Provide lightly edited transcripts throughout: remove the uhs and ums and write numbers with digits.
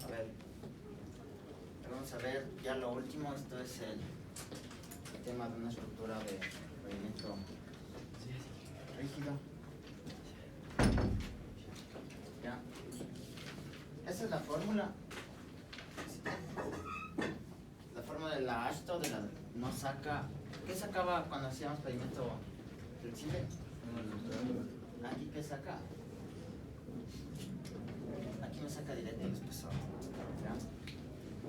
A ver, vamos a ver ya lo último. Esto es el tema de una estructura de pavimento rígido. Ya. Esa es la fórmula. La fórmula de la Ashton de la no saca. ¿Qué sacaba cuando hacíamos pavimento flexible? Aquí qué saca. Aquí me saca directo el espesor. ¿Ya?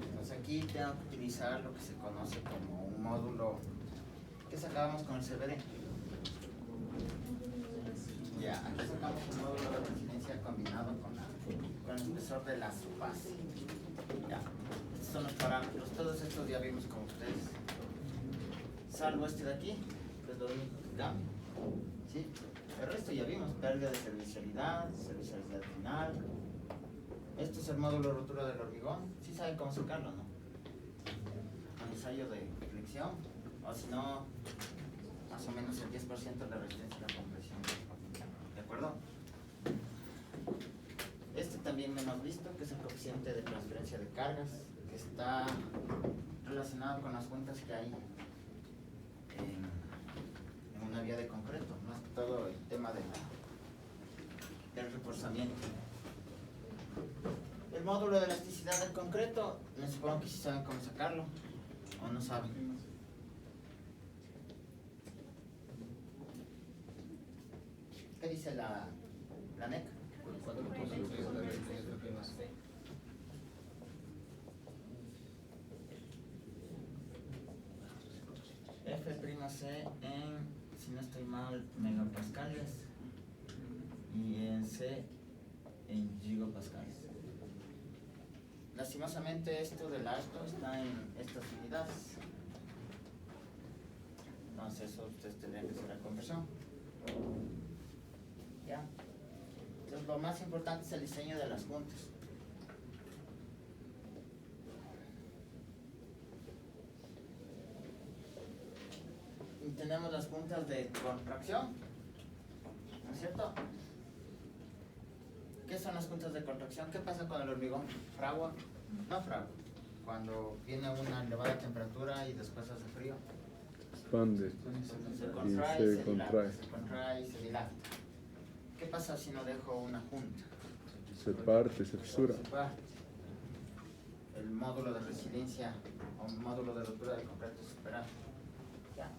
Entonces aquí tengo que utilizar lo que se conoce como un módulo que sacábamos con el CBD. Ya, aquí sacamos un módulo de resiliencia combinado con el espesor de la subbase. Ya, estos son los parámetros. Todos estos ya vimos con ustedes. Salvo este de aquí, que es lo único que cambia. ¿Sí? El resto ya vimos, pérdida de servicialidad final. Esto es el módulo de rotura del hormigón. ¿Sí saben cómo sacarlo, no? Con ensayo de flexión, o si no, más o menos el 10% de la resistencia a la compresión. ¿De acuerdo? Este también lo hemos visto, que es el coeficiente de transferencia de cargas, que está relacionado con las juntas que hay en una vía de concreto, más que todo el tema del reforzamiento. El módulo de elasticidad del concreto, me supongo que sí saben cómo sacarlo, o no saben. ¿Qué dice la NEC? F'(C) en, si no estoy mal, megapascales y en C en gigapascales. Lastimosamente esto del alto está en estas unidades. Entonces eso ustedes tendrían que hacer la conversión. ¿Ya? Entonces lo más importante es el diseño de las juntas. Y tenemos las juntas de contracción, ¿no es cierto? ¿Qué son las juntas de contracción? ¿Qué pasa con el hormigón? ¿Fragua? No fragua. Cuando viene una elevada temperatura y después hace frío, expande se contrae y se contrae. Se contrae y se dilata. ¿Qué pasa si no dejo una junta? Se parte, se fisura. Se parte. El módulo de resiliencia o módulo de rotura del concreto es superado. ¿Ya?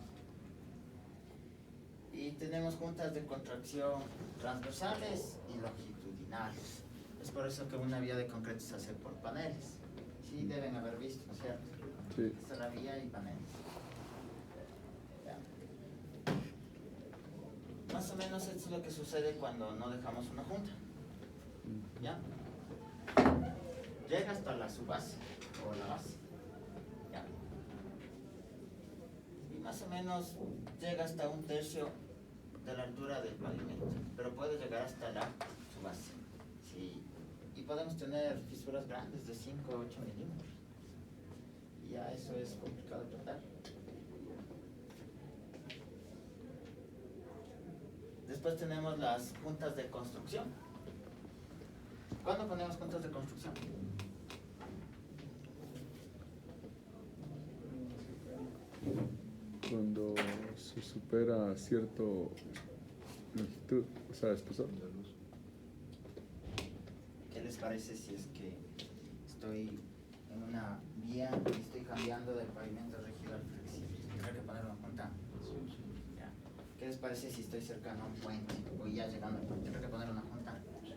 Y tenemos juntas de contracción transversales y longitudinales. Es por eso que una vía de concreto se hace por paneles. Sí, deben haber visto, ¿no es cierto? Sí. Esta es la vía y paneles. ¿Ya? Más o menos esto es lo que sucede cuando no dejamos una junta. ¿Ya? Llega hasta la subbase o la base. ¿Ya? Y más o menos llega hasta 1/3 de la altura del pavimento, pero puede llegar hasta la subbase. Sí. Y podemos tener fisuras grandes de 5 a 8 milímetros. Y ya eso es complicado de tratar. Después tenemos las juntas de construcción. ¿Cuándo ponemos juntas de construcción? Cuando se supera cierto longitud, o sea, espesor. ¿Qué les parece si es que estoy en una vía y estoy cambiando del pavimento rígido al flexible? Tendré que poner una junta. ¿Ya? ¿Qué les parece si estoy cercano a un puente o ya llegando al puente? Tendré que poner una junta. Ya,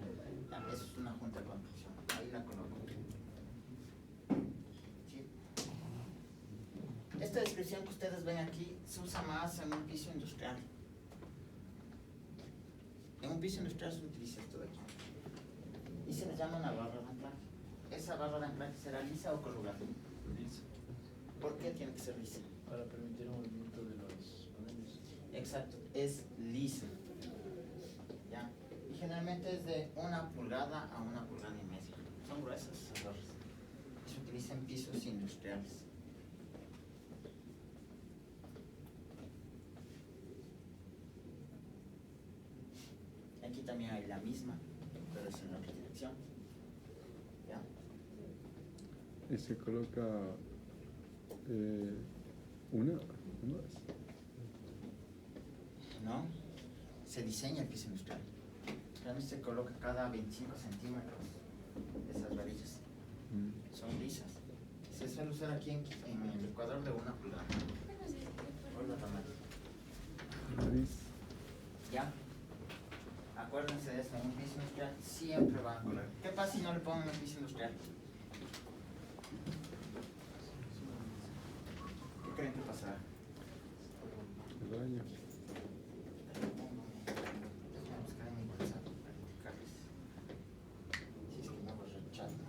eso es una junta de construcción. Ahí la coloco. ¿Sí? Esta descripción que ustedes ven aquí se usa más en un piso industrial. En un piso industrial se utiliza esto de aquí. Y se le llama una barra de anclaje. ¿Esa barra de anclaje será lisa o corrugada? Lisa. ¿Por qué tiene que ser lisa? Para permitir el movimiento de los paneles. Exacto, es lisa. ¿Ya? Y generalmente es de 1 pulgada a 1,5 pulgadas. Son gruesas esas barras. Se utiliza en pisos industriales. Aquí también hay la misma. pero es en la otra dirección. ¿Ya? Y se coloca una más. ¿No? Se diseña el piso industrial. Realmente se coloca cada 25 centímetros esas varillas. Son lisas. Se suele usar aquí en el Ecuador de 1 pulgada. Hola, Ramón. Nariz. ¿Ya? Acuérdense de eso, en un piso industrial siempre van a colar. ¿Qué pasa si no le pongo en un piso industrial? ¿Qué creen que pasará? El baño. Déjame buscar en mi WhatsApp para indicarles. Si es que no lo rechazo.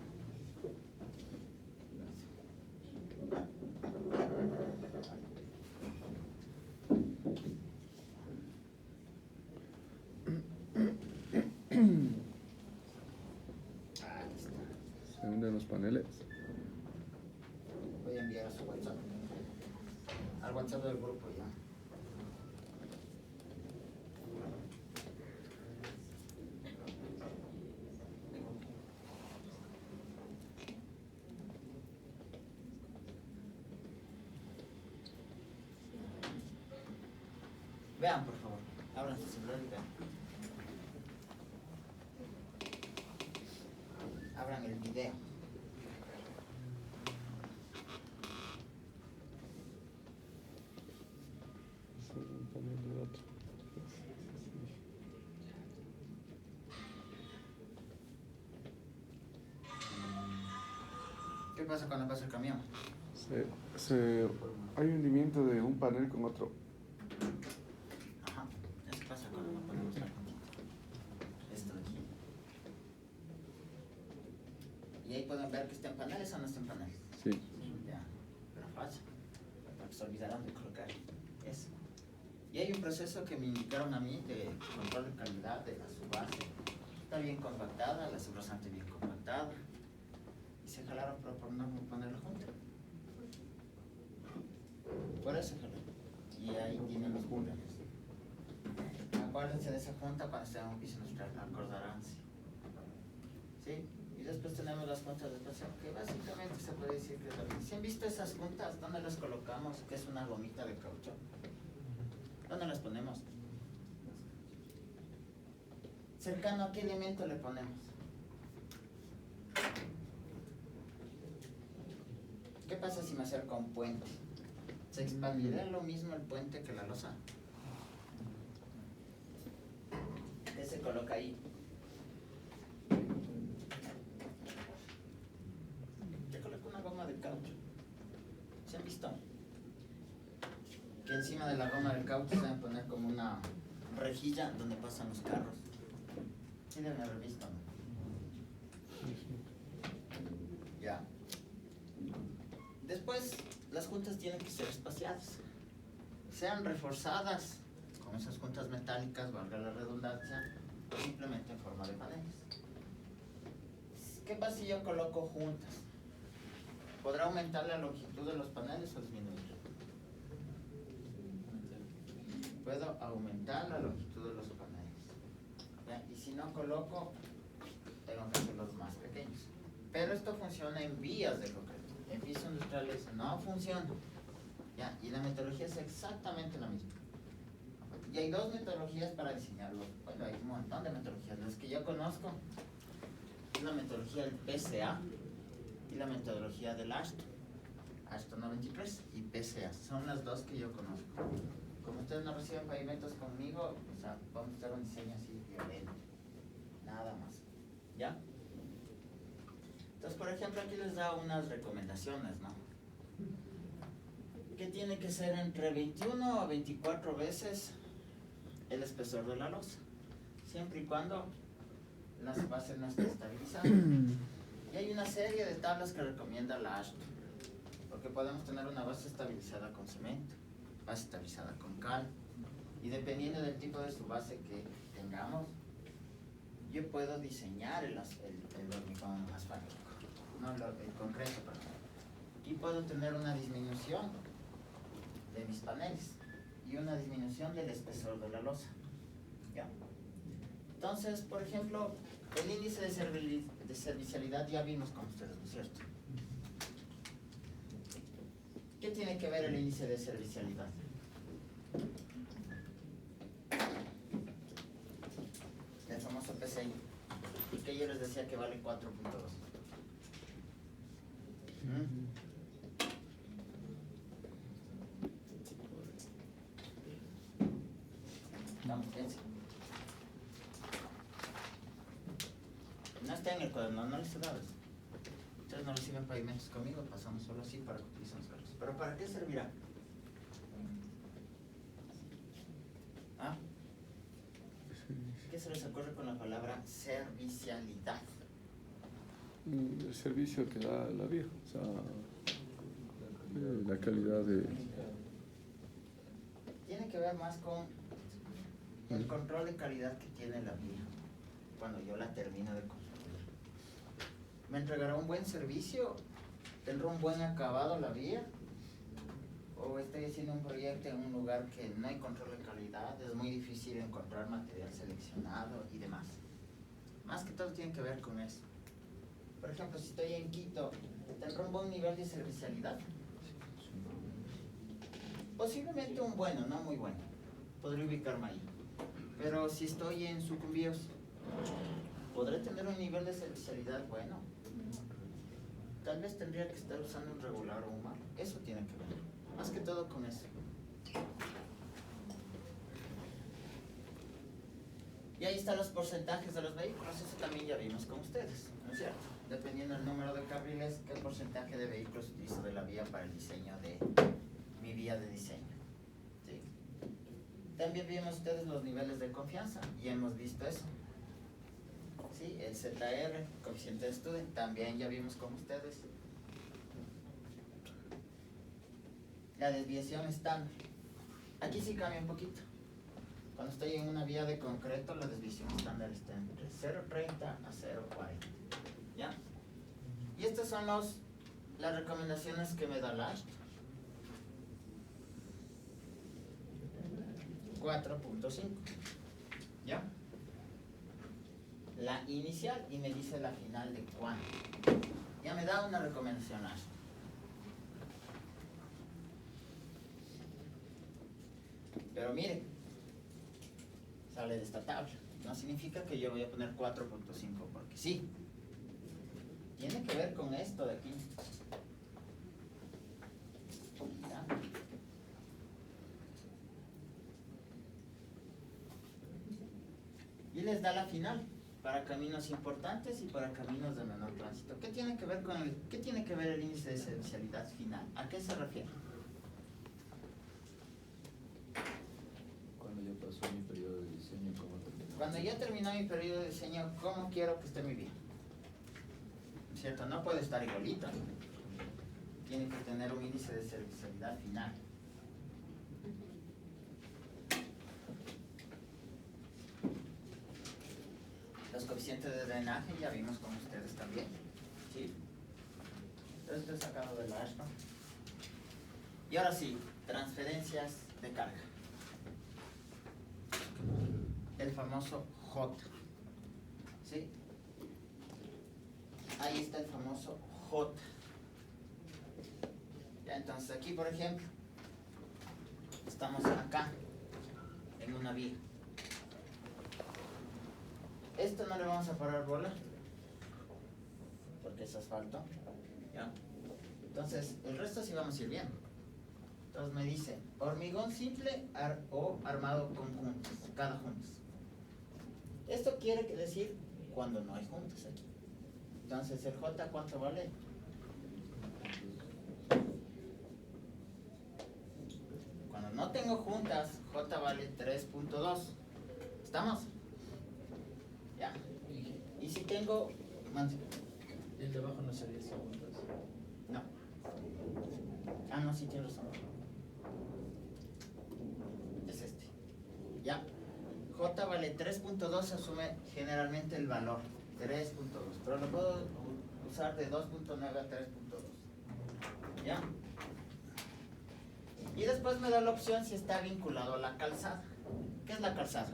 Ahí está. Se hunden los paneles. Voy a enviar a su WhatsApp. Al WhatsApp del grupo ya. Vean, por favor. Abran su celular y vean. Abran el video. Se un panel de otro. ¿Qué pasa cuando pasa el camión? Hay hundimiento de un panel con otro. Ajá. Eso pasa cuando no ponemos la puntita. Esto de aquí. Y ahí pueden ver que está en paneles o no está en paneles. Sí. Ya. Pero falla. Porque se olvidaron de colocar eso. Y hay un proceso que me indicaron a mí de control de calidad de la subbase. Está bien compactada, la subrasante bien compactada. Y se jalaron por no ponerlo junto. Por eso jalaron. Y ahí tienen los puntos. Acuérdense de esa junta cuando estén en un piso industrial, acordaránse. ¿Sí? Y después tenemos las juntas de presión, que básicamente se puede decir que es lo mismo. ¿Sí han visto esas juntas? ¿Dónde las colocamos? Que es una gomita de caucho. ¿Dónde las ponemos? ¿Cercano a qué elemento le ponemos? ¿Qué pasa si me acerco a un puente? ¿Se expandirá lo mismo el puente que la losa? ¿Qué se coloca ahí? Yo coloco una goma de caucho. ¿Se han visto? Que encima de la goma del caucho se deben poner como una rejilla donde pasan los carros. ¿Sí deben haber visto? Ya. Después, las juntas tienen que ser espaciadas. Sean reforzadas con esas juntas metálicas, valga la redundancia, o simplemente en forma de paneles. ¿Qué pasa si yo coloco juntas? ¿Podrá aumentar la longitud de los paneles o disminuir? Puedo aumentar la longitud de los paneles. ¿Ya? Y si no coloco, tengo que hacerlos más pequeños. Pero esto funciona en vías de concreto. En pisos industriales no funciona. ¿Ya? Y la metodología es exactamente la misma. Y hay dos metodologías para diseñarlo. Bueno, hay un montón de metodologías. Las que yo conozco es la metodología del PCA y la metodología del Ashton 93 y PCA. Son las dos que yo conozco. Como ustedes no reciben pavimentos conmigo, o sea, vamos a hacer un diseño así violento. Nada más. ¿Ya? Entonces, por ejemplo, aquí les da unas recomendaciones, ¿no? Que tiene que ser entre 21 a 24 veces el espesor de la losa, siempre y cuando la base no esté estabilizada. Y hay una serie de tablas que recomienda la Ashton, porque podemos tener una base estabilizada con cemento, base estabilizada con cal, y dependiendo del tipo de su base que tengamos, yo puedo diseñar el hormigón asfáltico, no el concreto, perdón. Y puedo tener una disminución de mis paneles y una disminución del espesor de la losa. ¿Ya? Entonces, por ejemplo, el índice de servicialidad ya vimos con ustedes, ¿no es cierto? ¿Qué tiene que ver el índice de servicialidad? El famoso PCI, que yo les decía que vale 4.2. Vamos, fíjense. No está en el cuaderno, no les he dado eso. Ustedes no reciben pavimentos conmigo, pasamos solo así para que utilicen los carros. ¿Pero para qué servirá? ¿Ah? ¿Qué se les ocurre con la palabra servicialidad? El servicio que da la vía, o sea, la calidad de... Tiene que ver más con el control de calidad que tiene la vía cuando yo la termino de construir. ¿Me entregará un buen servicio? ¿Tendrá un buen acabado la vía? ¿O estoy haciendo un proyecto en un lugar que no hay control de calidad? Es muy difícil encontrar material seleccionado y demás. Más que todo tiene que ver con eso. Por ejemplo, si estoy en Quito, ¿tendrá un buen nivel de servicialidad? Posiblemente un bueno, no muy bueno. Podría ubicarme ahí. Pero si estoy en Sucumbíos, ¿podré tener un nivel de servicialidad bueno? Tal vez tendría que estar usando un regular o un malo. Eso tiene que ver. Más que todo con eso. Y ahí están los porcentajes de los vehículos. Eso también ya vimos con ustedes, ¿no es cierto? Dependiendo del número de carriles, qué porcentaje de vehículos utilizo de la vía para el diseño de mi vía de diseño. ¿Sí? También vimos ustedes los niveles de confianza y hemos visto eso. ¿Sí? El ZR, coeficiente de estudio, también ya vimos con ustedes. La desviación estándar. Aquí sí cambia un poquito. Cuando estoy en una vía de concreto, la desviación estándar está entre 0.30 a 0.40. ¿Ya? Y estas son las recomendaciones que me da la ASHT. 4.5. ¿Ya? La inicial y me dice la final de cuánto. Ya me da una recomendación ASHT. Pero miren, sale de esta tabla. No significa que yo voy a poner 4.5 porque sí. Tiene que ver con esto de aquí. ¿Ya? Y les da la final para caminos importantes y para caminos de menor tránsito. ¿Qué tiene que ver qué tiene que ver el índice de servicialidad final? ¿A qué se refiere? Cuando ya pasó mi periodo de diseño, ¿cómo terminó? Cuando ya terminó mi periodo de diseño, ¿cómo quiero que esté mi vía? ¿Cierto? No puede estar igualito. Tiene que tener un índice de servicialidad final. Los coeficientes de drenaje ya vimos con ustedes también. ¿Sí? Entonces esto es sacado de la ASHTO. Y ahora sí, transferencias de carga. El famoso J. ¿Sí? Ahí está el famoso J. Ya, entonces aquí, por ejemplo, estamos acá, en una vía. Esto no le vamos a parar bola, porque es asfalto. ¿Ya? Entonces, el resto sí vamos a ir viendo. Entonces me dice, hormigón simple o armado con juntas, cada juntas. Esto quiere decir cuando no hay juntas aquí. Entonces, ¿el J cuánto vale? Cuando no tengo juntas, J vale 3.2. ¿Estamos? Ya. Y si tengo... ¿Y el de abajo no sería sin juntas? No. Ah, no, sí tienes razón. Es este. Ya. J vale 3.2, asume generalmente el valor 3.2, pero lo puedo usar de 2.9 a 3.2. ¿Ya? Y después me da la opción si está vinculado a la calzada. ¿Qué es la calzada?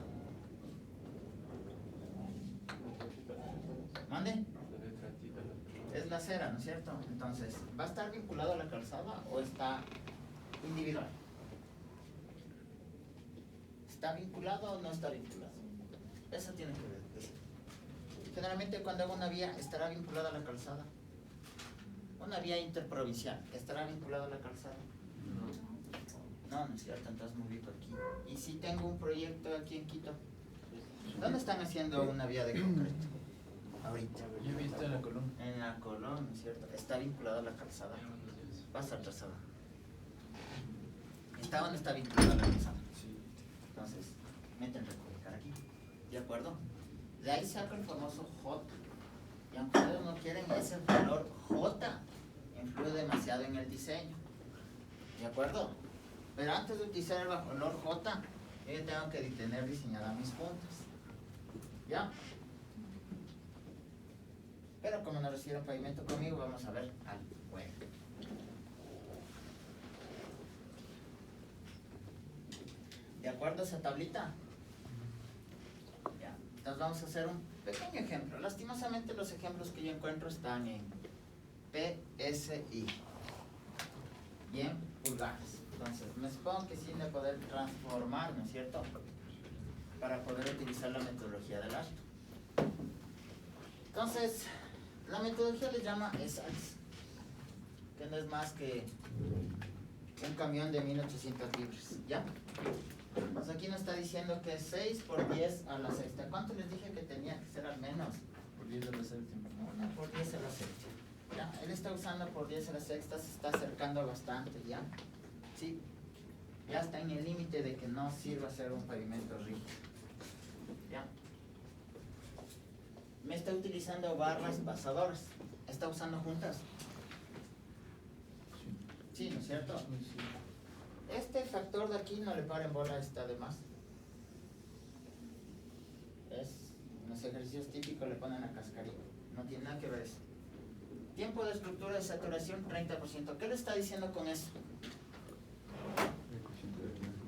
¿Mande? La letra T de la Es la acera, ¿no es cierto? Entonces, ¿va a estar vinculado a la calzada o está individual? ¿Está vinculado o no está vinculado? Eso tiene que ver. Generalmente cuando hago una vía, ¿estará vinculada a la calzada? Una vía interprovincial, ¿estará vinculada a la calzada? No, no es cierto, entonces me ubico aquí. ¿Y si tengo un proyecto aquí en Quito? ¿Dónde están haciendo una vía de concreto? Ahorita. Yo he visto en la columna. En la Colón, ¿no es cierto? ¿Está vinculada a la calzada? Va a estar trazada. ¿Está o no está vinculada a la calzada? Sí. Entonces, meten recolocar aquí. ¿De acuerdo? De ahí saco el famoso J. Y aunque ustedes no quieren, ese valor J influye demasiado en el diseño. ¿De acuerdo? Pero antes de utilizar el valor J, yo tengo que tener diseñadas mis puntas. ¿Ya? Pero como no recibieron pavimento conmigo, vamos a ver al juego. ¿De acuerdo a esa tablita? Ya. Entonces vamos a hacer un pequeño ejemplo. Lastimosamente los ejemplos que yo encuentro están en PSI y en pulgadas. Entonces me supongo que sí de poder transformar, ¿no es cierto? Para poder utilizar la metodología del alto. Entonces, la metodología le llama ESALS, que no es más que un camión de 1800 libras, ¿ya? Pues aquí nos está diciendo que es 6 por 10 a la sexta. ¿Cuánto les dije que tenía que ser al menos? Por 10 de la séptima. 1 por 10 a la sexta. ¿Ya? Él está usando por 10 a la sexta, se está acercando bastante, ¿ya? Sí. Ya está en el límite de que no sirva ser un pavimento rígido. ¿Ya? Me está utilizando barras pasadoras. ¿Está usando juntas? Sí, ¿no es cierto? Sí. Este factor de aquí no le paren bola, está de más. Es, en los ejercicios típicos le ponen la cascarilla. No tiene nada que ver eso. Tiempo de estructura de saturación 30%. ¿Qué le está diciendo con eso?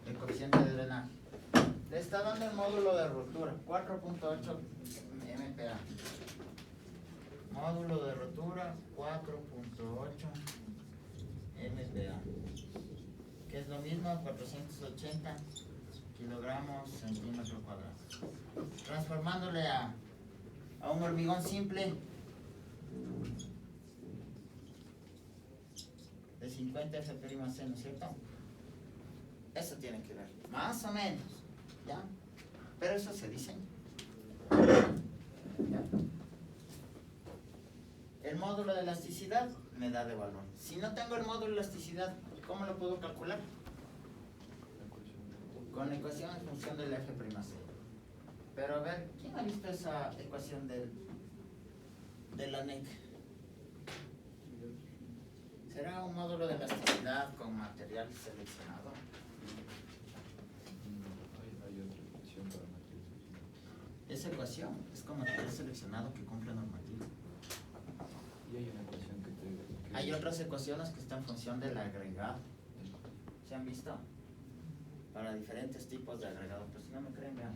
El coeficiente de drenaje. Le está dando el módulo de rotura, 4.8 MPa. Módulo de rotura, 4.8 MPa. Que es lo mismo, 480 kilogramos centímetro cuadrado. Transformándole a un hormigón simple de 50 FPI más C, ¿no es cierto? Eso tiene que ver, más o menos, ¿ya? Pero eso se diseña. ¿Ya? El módulo de elasticidad me da de valor. Si no tengo el módulo de elasticidad, ¿cómo lo puedo calcular? Con la ecuación en función del F'(C). Pero a ver, ¿quién ha visto esa ecuación de la NEC? ¿Será un módulo de elasticidad con material seleccionado? Hay otra ecuación para material. Esa ecuación es con material seleccionado que cumple normativa. Y hay una ecuación que te... Hay otras ecuaciones que están en función del agregado. ¿Se han visto? Para diferentes tipos de agregados. Pero si no me creen, vean.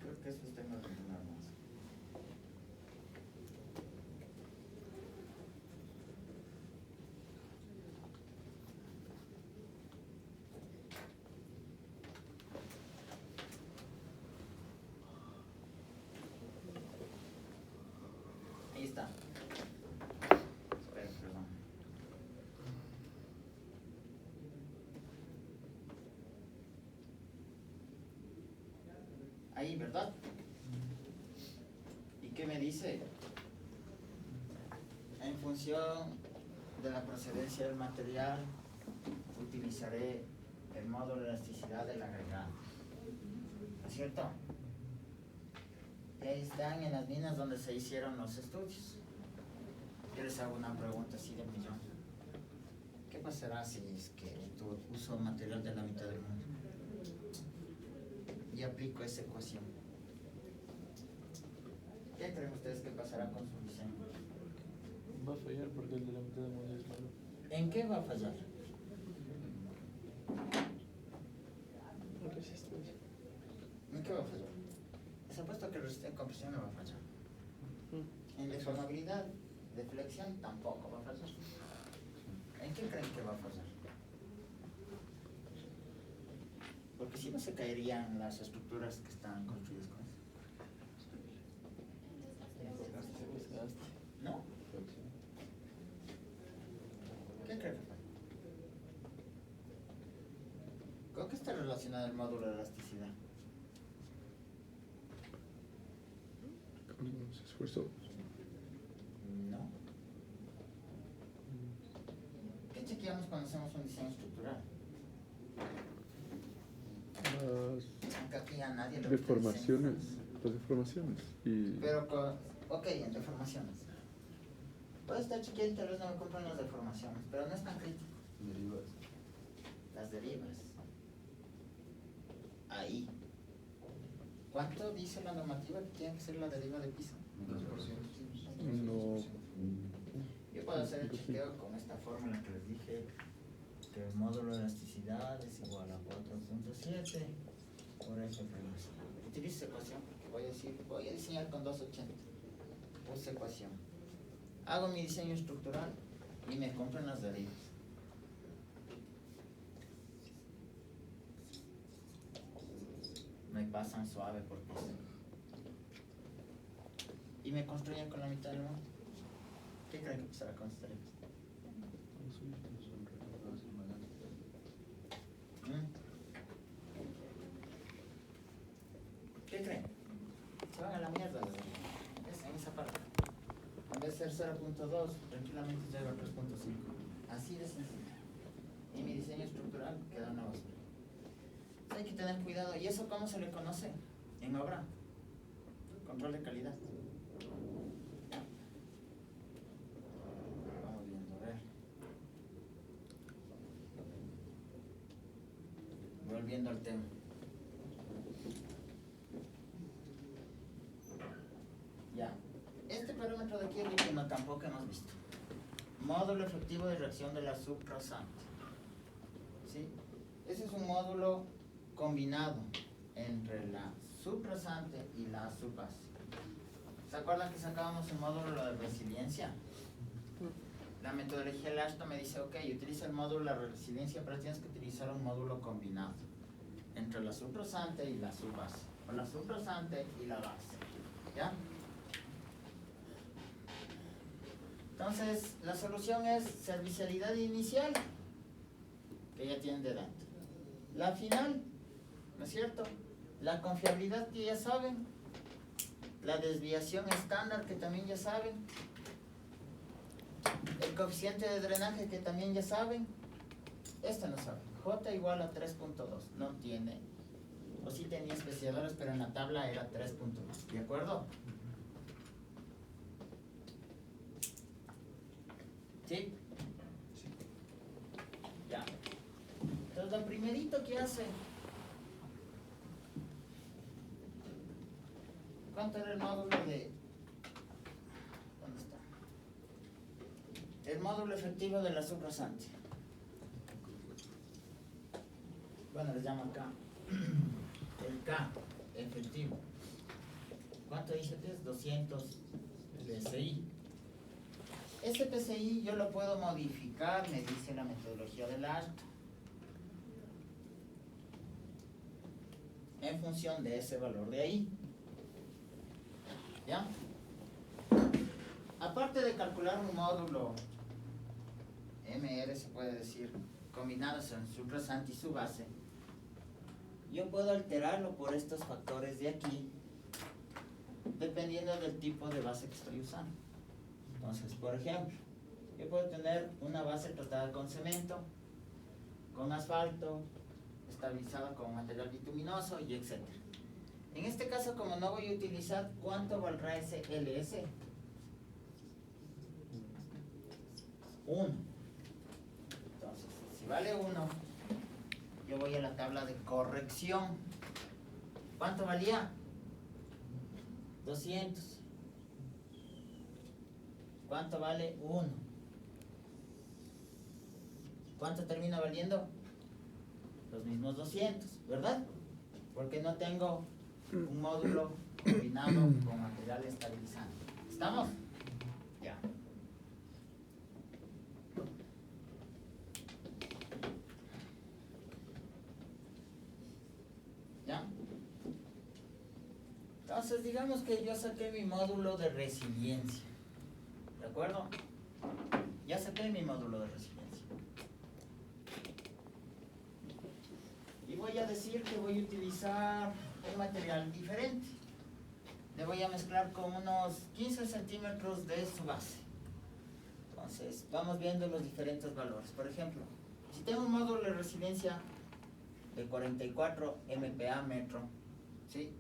Creo que estos tengo que ordenar más. Ahí está. Espera, perdón. Ahí, ¿verdad? ¿Y qué me dice? En función de la procedencia del material, utilizaré el módulo de elasticidad del agregado. ¿No es cierto? Y ahí están en las minas donde se hicieron los estudios. Yo les hago una pregunta así de millón. ¿Qué pasará si es que uso material de la mitad del mundo? Y aplico esa ecuación. ¿Qué creen ustedes que pasará con su diseño? Va a fallar porque el de la mitad del mundo es malo. ¿En qué va a fallar? qué va a fallar? Les apuesto que el resistente de compresión no va a fallar. En deformabilidad de flexión tampoco va a fallar. ¿En qué creen que va a fallar? Porque si no se caerían las estructuras que están construidas con eso. ¿No? ¿Qué creen? ¿Con qué está relacionado el módulo de elasticidad? Con los esfuerzos. No. ¿Qué chequeamos cuando hacemos un diseño estructural? Aunque aquí a nadie le gusta Deformaciones. diseño. Las deformaciones. Y Pero con, ok, en deformaciones. Puede estar chequeando y tal vez no me compran las deformaciones, pero no es tan crítico. Derivas. Las derivas. Ahí. ¿Cuánto dice la normativa que tiene que ser la deriva de piso? 2%. no. Yo puedo hacer el chequeo con esta fórmula que les dije, que el módulo de elasticidad es igual a 4.7 por F menos. Utilizo ecuación porque voy a diseñar con 280. Uso ecuación. Hago mi diseño estructural y me compran las derivas. Me pasan suave por piso. Y me construyen con la mitad del mundo. ¿Qué creen que pasará con estas derivas? ¿Qué creen? Se van a la mierda las derivas. Es en esa parte. En vez de ser 0.2, tranquilamente llega a 3.5. Así de sencillo. Y mi diseño estructural queda una basura. Hay que tener cuidado. ¿Y eso cómo se le conoce? En obra. Control de calidad. Vamos viendo, a ver. Volviendo al tema. Ya. Este parámetro de aquí es el último tampoco hemos visto. Módulo efectivo de reacción de la subrasante. ¿Sí? Ese es un módulo combinado entre la subrasante y la subbase. ¿Se acuerdan que sacábamos el módulo de resiliencia? La metodología LASTA me dice, ok, utiliza el módulo de la resiliencia, pero tienes que utilizar un módulo combinado entre la subrasante y la subbase, o la subrasante y la base. ¿Ya? Entonces, la solución es servicialidad inicial, que ya tienen de dentro. La final, ¿no es cierto? La confiabilidad que ya saben. La desviación estándar que también ya saben. El coeficiente de drenaje que también ya saben. Este no saben. J igual a 3.2. No tiene. O sí tenía especiadores, pero en la tabla era 3.2. ¿De acuerdo? ¿Sí? Ya. Entonces, lo primerito que hace. ¿Cuánto era el módulo de...? ¿Dónde está? El módulo efectivo de la subrasante. Bueno, les llamo K. El K efectivo. ¿Cuánto dice que es? 200 PSI. Ese PSI yo lo puedo modificar, me dice la metodología del ART, en función de ese valor de ahí. ¿Ya? Aparte de calcular un módulo MR, se puede decir, combinados en subrasante y subbase, yo puedo alterarlo por estos factores de aquí, dependiendo del tipo de base que estoy usando. Entonces, por ejemplo, yo puedo tener una base tratada con cemento, con asfalto, estabilizada con material bituminoso y etc. En este caso, como no voy a utilizar, ¿cuánto valdrá ese LS? 1. Entonces, si vale 1, yo voy a la tabla de corrección. ¿Cuánto valía? 200. ¿Cuánto vale 1? ¿Cuánto termina valiendo? Los mismos 200, ¿verdad? Porque no tengo un módulo combinado con material estabilizante. ¿Estamos? Ya. ¿Ya? Entonces, digamos que yo saqué mi módulo de resiliencia. ¿De acuerdo? Ya saqué mi módulo de resiliencia. Y voy a decir que voy a utilizar un material diferente. Le voy a mezclar con unos 15 centímetros de su base. Entonces, vamos viendo los diferentes valores. Por ejemplo, si tengo un módulo de resiliencia de 44 MPa metro, ¿sí?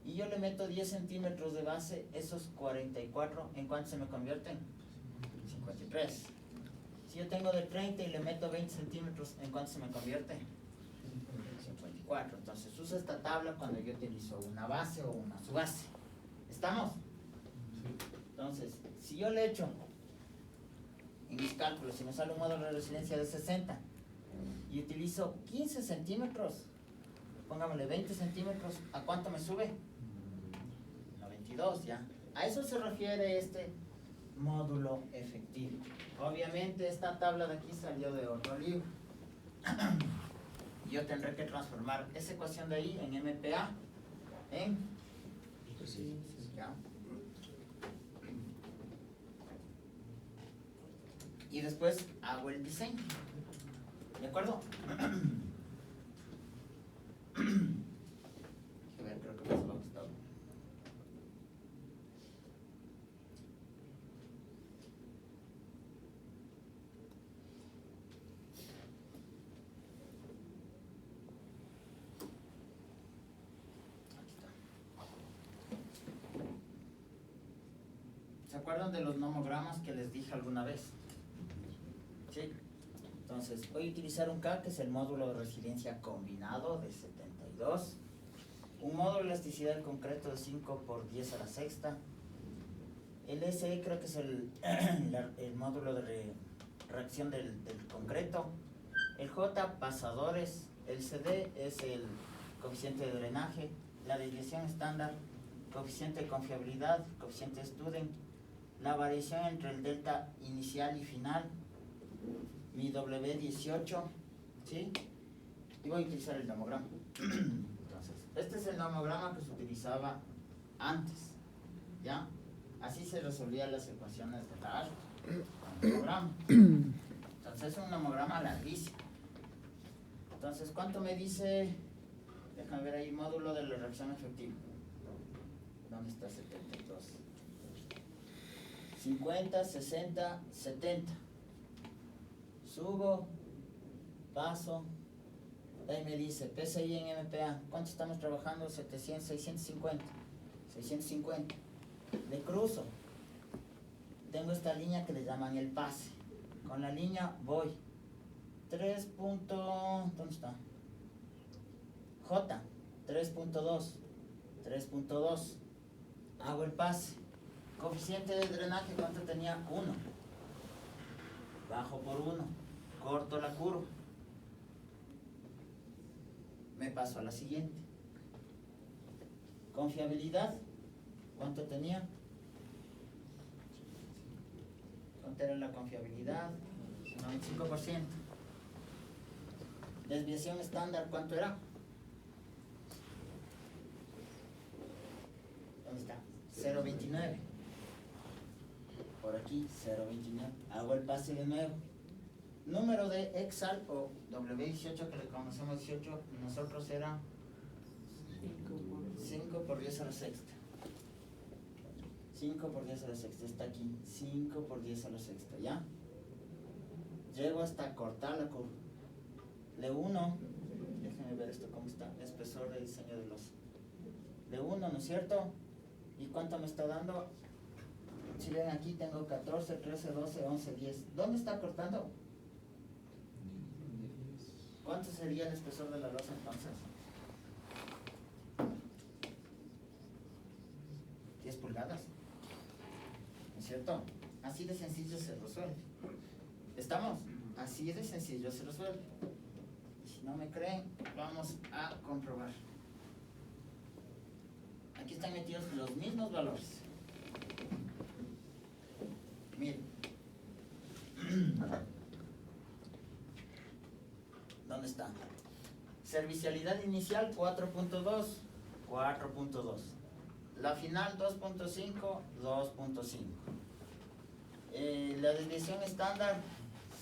Y yo le meto 10 centímetros de base, esos 44, ¿en cuánto se me convierten? 53. Si yo tengo de 30 y le meto 20 centímetros, ¿en cuánto se me convierte? 54. Entonces uso esta tabla cuando yo utilizo una base o una subbase. ¿Estamos? Entonces, si yo le echo en mis cálculos, si me sale un módulo de resiliencia de 60 y utilizo 15 centímetros, pongámosle 20 centímetros, ¿a cuánto me sube? 92, ya. A eso se refiere este módulo efectivo. Obviamente esta tabla de aquí salió de otro libro. Yo tendré que transformar esa ecuación de ahí en MPa en ¿ya? Y después hago el diseño. ¿De acuerdo? A ver, creo que me ha gustado. ¿Se acuerdan de los nomogramas que les dije alguna vez? ¿Sí? Entonces, voy a utilizar un K, que es el módulo de resiliencia combinado de 72. Un módulo de elasticidad del concreto de 5 por 10 a la sexta. El SE creo que es el módulo de reacción del concreto. El J, pasadores. El CD es el coeficiente de drenaje. La desviación estándar, coeficiente de confiabilidad, coeficiente de Student. La variación entre el delta inicial y final. Mi W18, ¿sí? Y voy a utilizar el nomograma. Entonces, este es el nomograma que se utilizaba antes, ¿ya? Así se resolvían las ecuaciones de la alta, con el nomograma. Entonces es un nomograma larguísimo. Entonces, ¿cuánto me dice? Déjame ver ahí, módulo de la reacción efectiva. ¿Dónde está 72? 50, 60, 70. Subo, paso, ahí me dice PSI en MPa, ¿cuánto estamos trabajando? 700, 650, 650. Le cruzo, tengo esta línea que le llaman el pase, con la línea voy, 3. ¿Dónde está? J, 3.2, 3.2, hago el pase, coeficiente de drenaje, ¿cuánto tenía? 1, bajo por 1. Corto la curva, me paso a la siguiente. Confiabilidad, ¿cuánto tenía? ¿Cuánto era la confiabilidad? 95%. Desviación estándar, ¿cuánto era? ¿Dónde está? 0.29. Por aquí, 0.29. Hago el pase de nuevo. Número de Exal o W18, que le conocemos 18, nosotros era 5 por 10 a la sexta. 5 por 10 a la sexta, está aquí. 5 por 10 a la sexta, ¿ya? Llego hasta cortar la curva. Le 1, déjenme ver esto cómo está, espesor de diseño de los. Le 1, ¿no es cierto? ¿Y cuánto me está dando? Si ven aquí tengo 14, 13, 12, 11, 10. ¿Dónde está cortando? ¿Cuánto sería el espesor de la losa entonces? 10 pulgadas. ¿No es cierto? Así de sencillo se resuelve. ¿Estamos? Así de sencillo se resuelve. Y si no me creen, vamos a comprobar. están metidos los mismos valores. Miren. ¿Dónde está? Servicialidad inicial 4.2, 4.2. La final 2.5, 2.5. La desviación estándar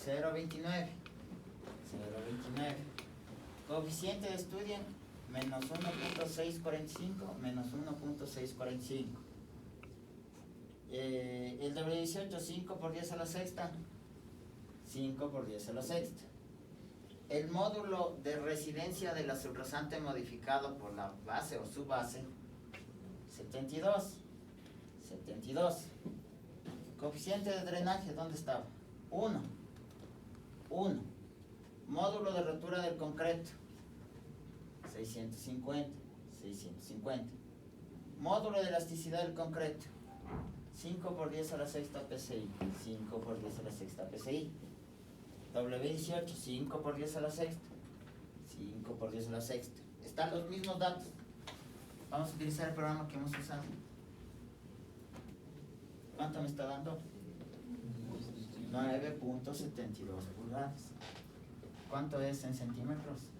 0.29, 0.29. Coeficiente de estudio menos 1.645, menos 1.645. El W18, 5 por 10 a la sexta, 5 por 10 a la sexta. El módulo de residencia de la subrasante modificado por la base o subbase, 72, 72. Coeficiente de drenaje, ¿dónde estaba? 1, 1. Módulo de rotura del concreto, 650, 650. Módulo de elasticidad del concreto, 5 por 10 a la sexta PSI, 5 por 10 a la sexta PSI. W18, 5 por 10 a la sexta, 5 por 10 a la sexta. Están los mismos datos. Vamos a utilizar el programa que hemos usado. ¿Cuánto me está dando? 9.72 pulgadas. ¿Cuánto es en centímetros?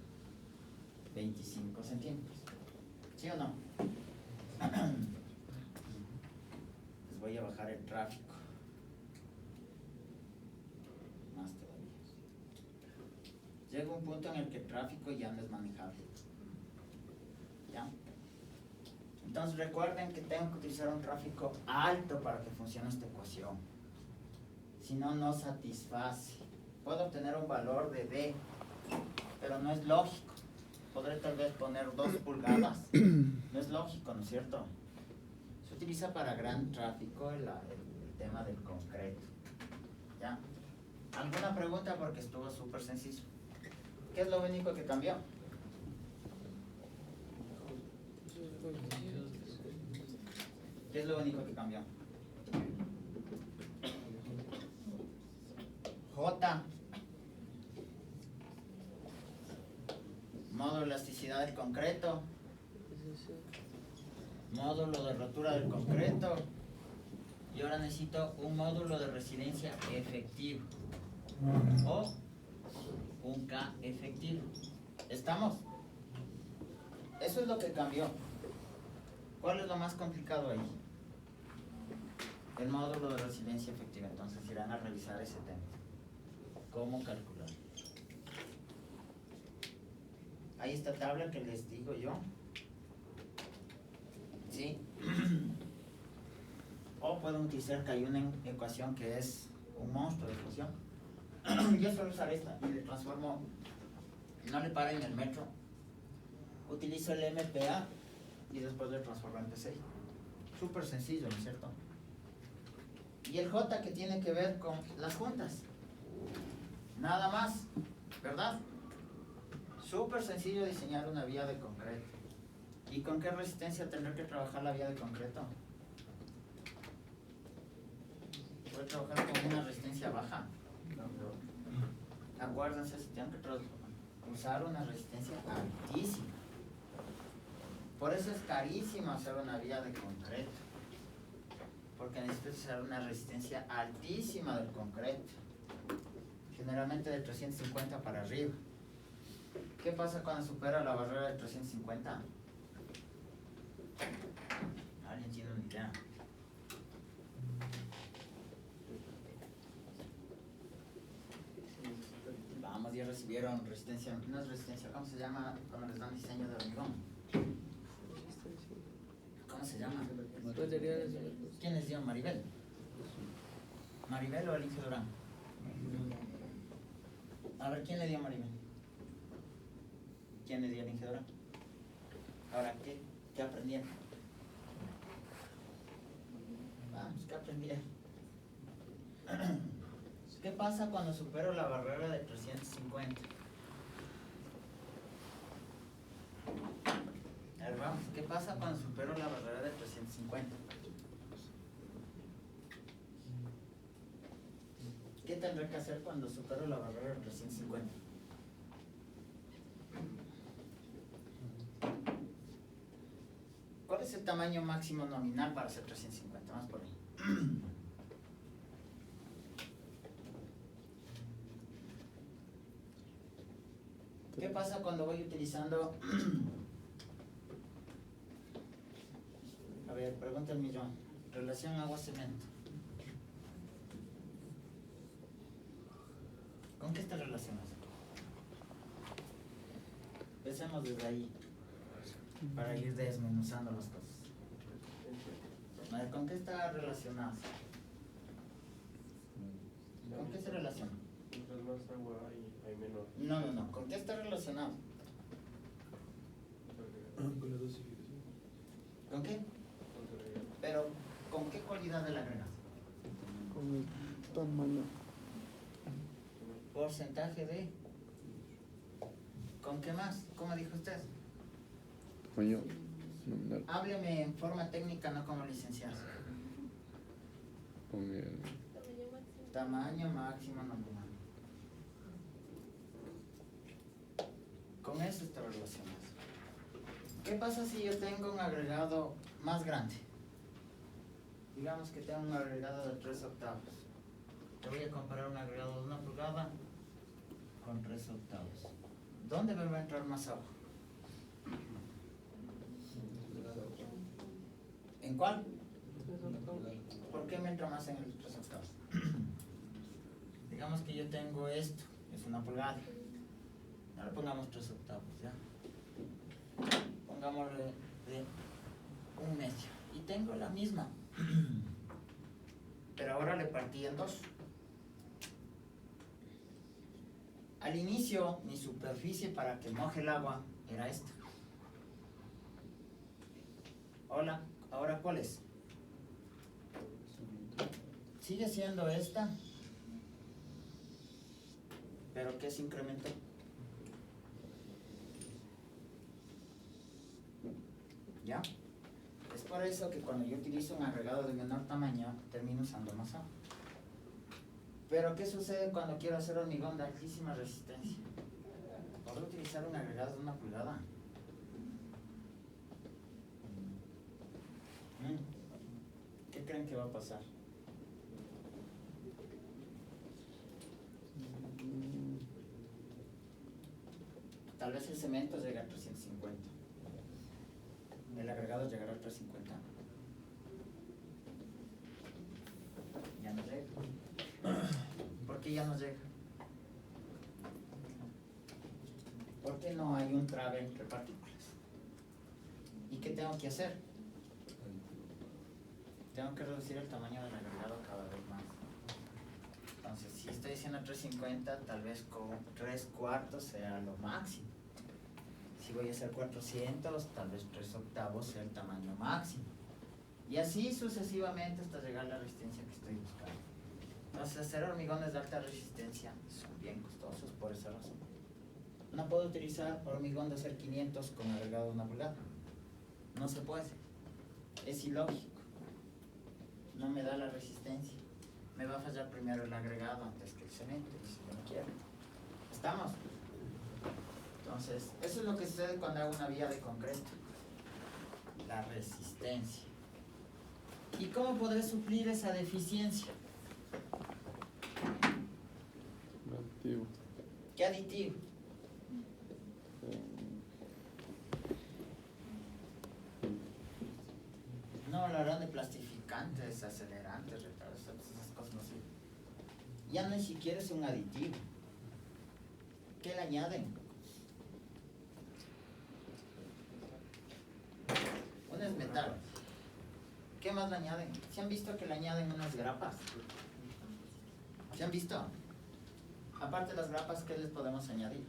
25 centímetros. ¿Sí o no? Les voy a bajar el tráfico. Más todavía. Llega un punto en el que el tráfico ya no es manejable. ¿Ya? Entonces recuerden que tengo que utilizar un tráfico alto para que funcione esta ecuación. Si no, no satisface. Puedo obtener un valor de D, pero no es lógico. Podré tal vez poner 2 pulgadas. No es lógico, ¿no es cierto? Se utiliza para gran tráfico el tema del concreto. ¿Ya? ¿Alguna pregunta? Porque estuvo súper sencillo. ¿Qué es lo único que cambió? ¿Qué es lo único que cambió? J. Módulo de elasticidad del concreto. Módulo de rotura del concreto. Y ahora necesito un módulo de residencia efectivo. O un K efectivo. ¿Estamos? Eso es lo que cambió. ¿Cuál es lo más complicado ahí? El módulo de residencia efectiva. Entonces irán a revisar ese tema. ¿Cómo calcular? Hay esta tabla que les digo yo. ¿Sí? O pueden utilizar que hay una ecuación que es un monstruo de función. Yo suelo usar esta y le transformo. No le paren el metro. Utilizo el MPA y después le transformo en PCI. Súper sencillo, ¿no es cierto? Y el J que tiene que ver con las juntas. Nada más, ¿verdad? Súper sencillo diseñar una vía de concreto. ¿Y con qué resistencia tendré que trabajar la vía de concreto? Voy a trabajar con una resistencia baja. Acuérdense, si tienen que usar una resistencia altísima. Por eso es carísimo hacer una vía de concreto. Porque necesito usar una resistencia altísima del concreto. Generalmente de 350 para arriba. ¿Qué pasa cuando supera la barrera de 350? ¿Alguien tiene una idea? Vamos, ya recibieron resistencia. No es resistencia, ¿cómo se llama cuando les dan diseño de hormigón? ¿Cómo se llama? ¿Quién les dio? ¿Maribel? ¿Maribel o el Inge Durán? A ver, ¿quién le dio a Maribel? ¿Quién le dio al Inge Durán? Ahora, ¿qué aprendieron? Vamos, ¿qué aprendieron? ¿Qué pasa cuando supero la barrera de 350? A ver, vamos, ¿qué pasa cuando supero la barrera de 350? ¿Qué tendré que hacer cuando supero la barrera de 350? ¿Cuál es el tamaño máximo nominal para hacer 350? Vamos por ahí. ¿Qué pasa cuando voy utilizando? A ver, pregunta el millón. Relación agua-cemento. ¿Con qué está relacionado? Empecemos desde ahí, para ir desmenuzando las cosas. A ver, ¿con qué está relacionado? ¿Con qué se relaciona? Mientras más agua hay menor. No. ¿Con qué está relacionado? Con la dosificación. ¿Con qué? Pero, ¿con qué cualidad del agregado? Con el tamaño. Porcentaje de... ¿Con qué más? ¿Cómo dijo usted? Tamaño nominal. Hábleme en forma técnica, no como licenciado. Con el Tamaño máximo nominal. Con eso está relacionado. ¿Qué pasa si yo tengo un agregado más grande? Digamos que tengo un agregado de 3 octavos. Te voy a comparar un agregado de 1 pulgada con 3 octavos. ¿Dónde me va a entrar más agua? ¿En cuál? ¿Por qué me entra más en el 3 octavos? Digamos que yo tengo esto, es 1 pulgada. Ahora pongamos 3 octavos, ¿ya? Pongámosle de 1 medio. Y tengo la misma. Pero ahora le partí en 2. Al inicio, mi superficie para que moje el agua era esta. Hola, ¿ahora cuál es? Sigue siendo esta. ¿Pero qué se incrementó? ¿Ya? Es por eso que cuando yo utilizo un agregado de menor tamaño, termino usando más agua. Pero ¿qué sucede cuando quiero hacer hormigón de altísima resistencia? ¿Puedo utilizar un agregado de 1 pulgada? ¿Qué creen que va a pasar? Tal vez el cemento llegue a 350. El agregado llegará a 350. Ya no llega. ¿Por qué ya no llega? Porque no hay un trabe entre partículas. ¿Y qué tengo que hacer? Tengo que reducir el tamaño del agregado cada vez más. Entonces, si estoy diciendo 350, tal vez con 3/4 sea lo máximo. Si voy a hacer 400, tal vez 3 octavos sea el tamaño máximo. Y así sucesivamente hasta llegar a la resistencia que estoy buscando. Entonces, hacer hormigones de alta resistencia son bien costosos por esa razón. No puedo utilizar hormigón de hacer 500 con agregado de 1 pulgada. No se puede. Es ilógico. No me da la resistencia. Me va a fallar primero el agregado antes que el cemento, y si yo no quiero. ¿Estamos? Entonces, eso es lo que sucede cuando hago una vía de concreto. La resistencia. ¿Y cómo podré suplir esa deficiencia? aditivo. ¿Qué aditivo? No hablarán de plastificantes, acelerantes, retardos, esas cosas no sirven. Ya no ni siquiera es un aditivo. ¿Qué le añaden? Uno es metal. ¿Qué más le añaden? ¿Se han visto que le añaden unas grapas? ¿Se han visto? Aparte de las grapas, ¿qué les podemos añadir?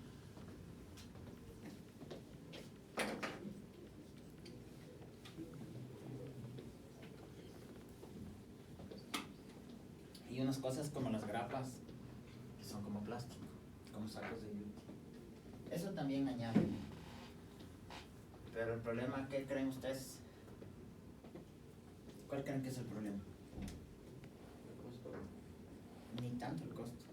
Y unas cosas como las grapas, que son como plástico, como sacos de beauty. Eso también añade. Pero el problema, ¿qué creen ustedes? ¿Cuál creen que es el problema? El costo. Ni tanto el costo.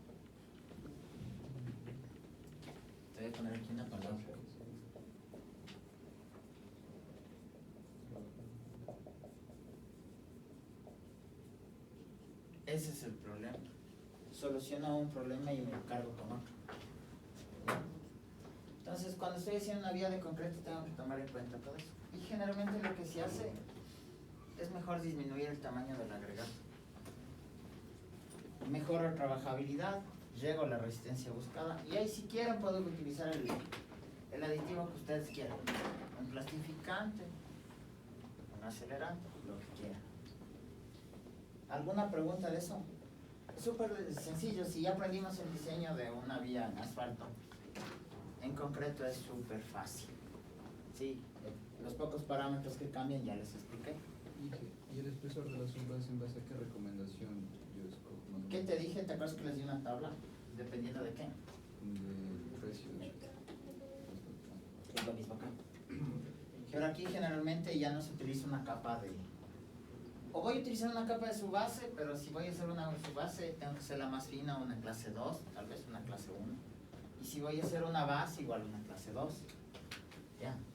Te voy a poner aquí una palabra. Ese es el problema. Soluciono un problema y me cargo con otro. Entonces, cuando estoy haciendo una vía de concreto, tengo que tomar en cuenta todo eso. Y generalmente lo que se hace es mejor disminuir el tamaño del agregado. Mejoro trabajabilidad, llego a la resistencia buscada. Y ahí, si quieren, puedo utilizar el aditivo que ustedes quieran. Un plastificante, un acelerante, lo que quieran. ¿Alguna pregunta de eso? Súper sencillo. Si ya aprendimos el diseño de una vía en asfalto, en concreto es súper fácil. Sí, los pocos parámetros que cambian ya les expliqué. ¿Y el espesor de la subas en base a qué recomendación yo escojo? ¿Qué te dije? ¿Te acuerdas que les di una tabla? Dependiendo de qué. De precios. Es lo mismo acá. Pero aquí generalmente ya no se utiliza una capa de... O voy a utilizar una capa de subbase, pero si voy a hacer una subbase, tengo que hacerla más fina, una clase 2, tal vez una clase 1. Y si voy a hacer una base, igual una clase 2.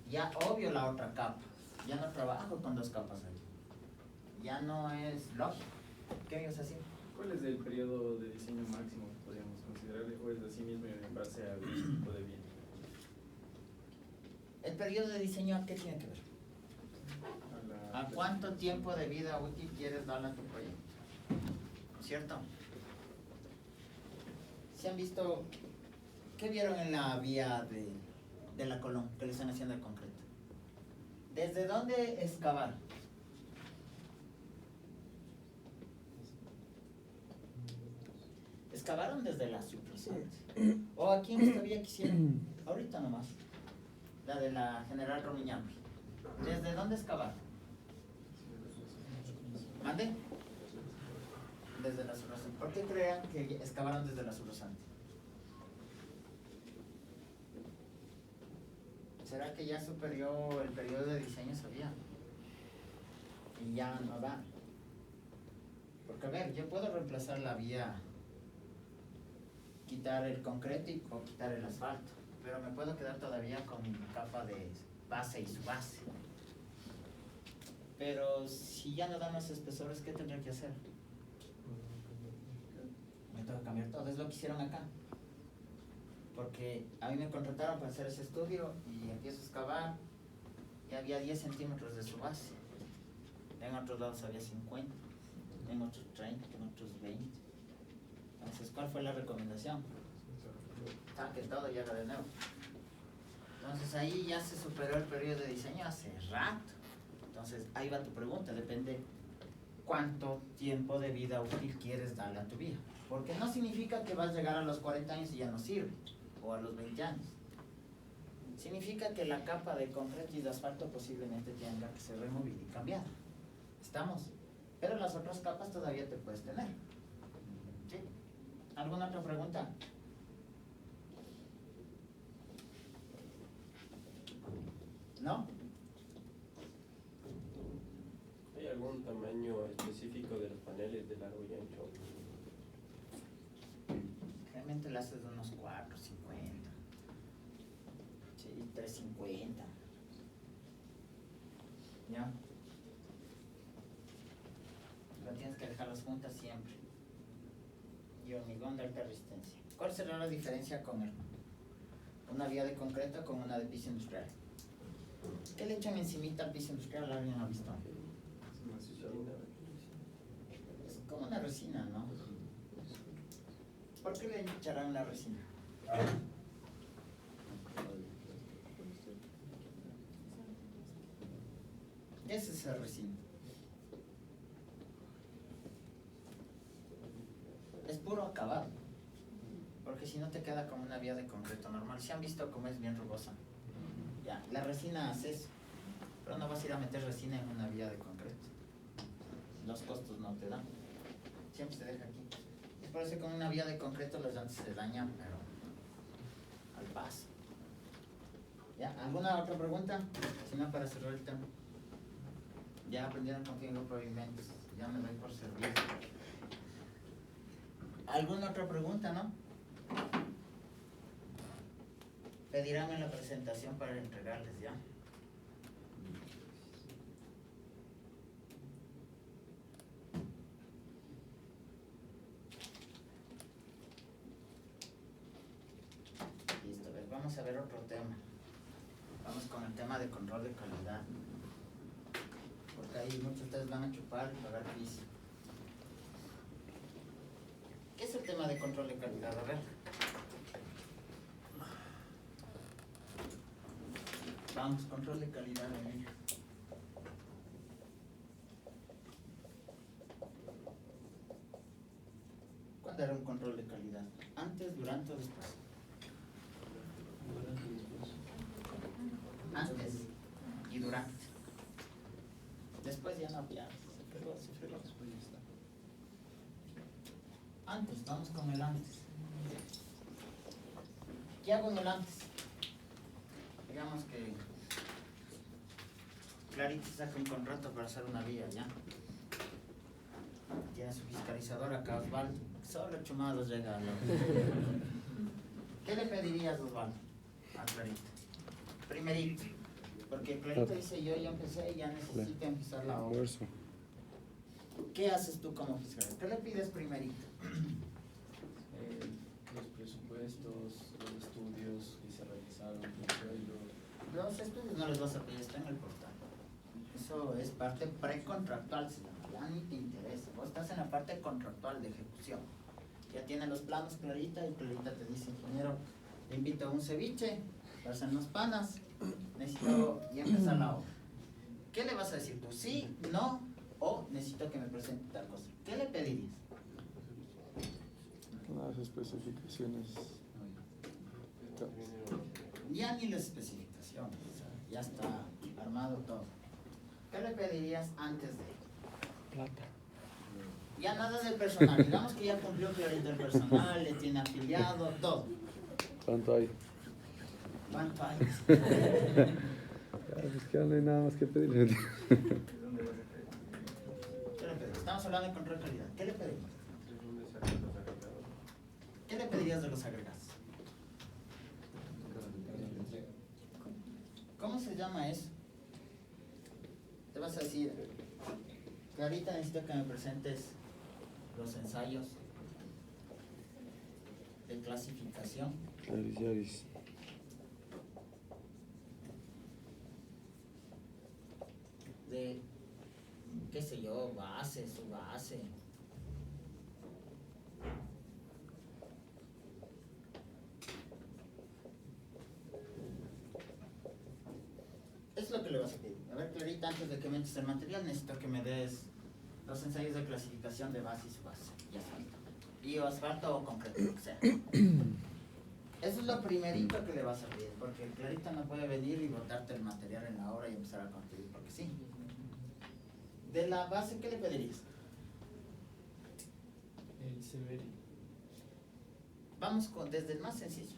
Ya obvio la otra capa. Ya no trabajo con dos capas ahí. Ya no es lógico. ¿Qué me ibas a decir? ¿Cuál es el periodo de diseño máximo que podríamos considerar o es así mismo en base al tipo de bien? El periodo de diseño, ¿a qué tiene que ver? ¿A cuánto tiempo de vida útil quieres darle a tu proyecto? ¿Cierto? ¿Se han visto? ¿Qué vieron en la vía de la Colón que le están haciendo el concreto? ¿Desde dónde excavar? Excavaron desde la supliciente. O aquí en esta vía quisieron, ahorita nomás, la de la General Romiñampi. ¿Desde dónde excavaron? ¿Mande? Desde la subrosante. ¿Por qué crean que excavaron desde la subrosante? ¿Será que ya superó el periodo de diseño esa vía? Y ya no da. Porque a ver, yo puedo reemplazar la vía, quitar el concreto o quitar el asfalto, pero me puedo quedar todavía con mi capa de base y subbase. Pero si ya no dan los espesores, ¿qué tendré que hacer? Me tengo que cambiar todo, es lo que hicieron acá. Porque a mí me contrataron para hacer ese estudio y empiezo a excavar y había 10 centímetros de subbase. En otros lados había 50, en otros 30, en otros 20. Entonces, ¿cuál fue la recomendación? Saque todo y haga de nuevo. Entonces ahí ya se superó el periodo de diseño hace rato. Entonces ahí va tu pregunta, depende cuánto tiempo de vida útil quieres darle a tu vía. Porque no significa que vas a llegar a los 40 años y ya no sirve, o a los 20 años. Significa que la capa de concreto y de asfalto posiblemente tenga que ser removida y cambiada. ¿Estamos? Pero las otras capas todavía te puedes tener. ¿Sí? ¿Alguna otra pregunta? ¿No? ¿Hay algún tamaño específico de los paneles de largo y ancho? Realmente le haces de unos 4, 50. Sí, 350. ¿Ya? Pero tienes que dejarlas juntas siempre. Y hormigón de alta resistencia. ¿Cuál será la diferencia con una vía de concreto con una de piso industrial? ¿Qué le echan encimita al piso industrial? ¿Alguien lo ha visto? Es como una resina, ¿no? ¿Por qué le echarán la resina? ¿Qué es esa resina? Es puro acabado. Porque si no te queda como una vía de concreto normal. ¿Se han visto cómo es bien rugosa? Ya, la resina hace eso. Pero no vas a ir a meter resina en una vía de concreto. Los costos no te dan. Siempre se deja aquí. Es por eso que con una vía de concreto los llantas se dañan, pero al paso. ¿Ya? ¿Alguna otra pregunta? Si no, para cerrar el tema. Ya aprendieron contigo en pavimentos. Ya me doy por servicio. ¿Alguna otra pregunta, no? Pedirán en la presentación para entregarles ya. vamos a ver otro tema. Vamos con el tema de control de calidad. Porque ahí muchos de ustedes van a chupar y pagar piso. ¿Qué es el tema de control de calidad? A ver. Vamos, control de calidad, Emilio. ¿Cuándo era un control de calidad? ¿Antes, durante o después? Antes y durante. Después ya no, ya se quedó así, pero después ya está. Antes, vamos con el antes. ¿Qué hago en el antes? Digamos que Clarita saca un contrato para hacer una vía, ¿ya? Tiene su fiscalizador acá, Osvaldo. Solo chumado llega a la... ¿Qué le pedirías, Osvaldo, a Clarita? Primerito, porque Clarita dice, yo ya empecé y ya necesito empezar la obra. ¿Qué haces tú como fiscal? ¿Qué le pides primerito? Los presupuestos, los estudios que se realizaron, los sueldos. Los estudios no les vas a pedir, está en el portal. Eso es parte precontractual, se llama. Ya ni te interesa. Vos estás en la parte contractual de ejecución. Ya tienen los planos Clarita y Clarita te dice, ingeniero, te invito a un ceviche, para hacernos panas, necesito y empezar la obra. ¿Qué le vas a decir tú? ¿Sí, no o necesito que me presente tal cosa? ¿Qué le pedirías? Las especificaciones. Ya ni las especificaciones, o sea, ya está armado todo. ¿Qué le pedirías antes de? Plata. Ya nada del personal, digamos que ya cumplió Clarita el personal, le tiene afiliado, todo. ¿Cuánto hay? ¿Cuánto hay? Es que no hay nada más que pedir. ¿De dónde vas a creer? ¿Qué le pedimos? Estamos hablando de control de calidad. ¿Qué le pedimos? ¿De dónde sacan los agregados? ¿Qué le pedirías de los agregados? ¿Cómo se llama eso? Te vas a decir, Clarita, necesito que me presentes los ensayos de clasificación Yaris. de, qué sé yo, base, subbase. Es lo que le vas a pedir. A ver, Clarita, antes de que me eches el material, necesito que me des los ensayos de clasificación de base y subbase y asfalto. Y o asfalto o concreto, lo que sea. Eso es lo primerito que le vas a pedir, porque Clarita no puede venir y botarte el material en la obra y empezar a construir, porque sí. De la base, ¿qué le pedirías? El Severi. Vamos desde el más sencillo.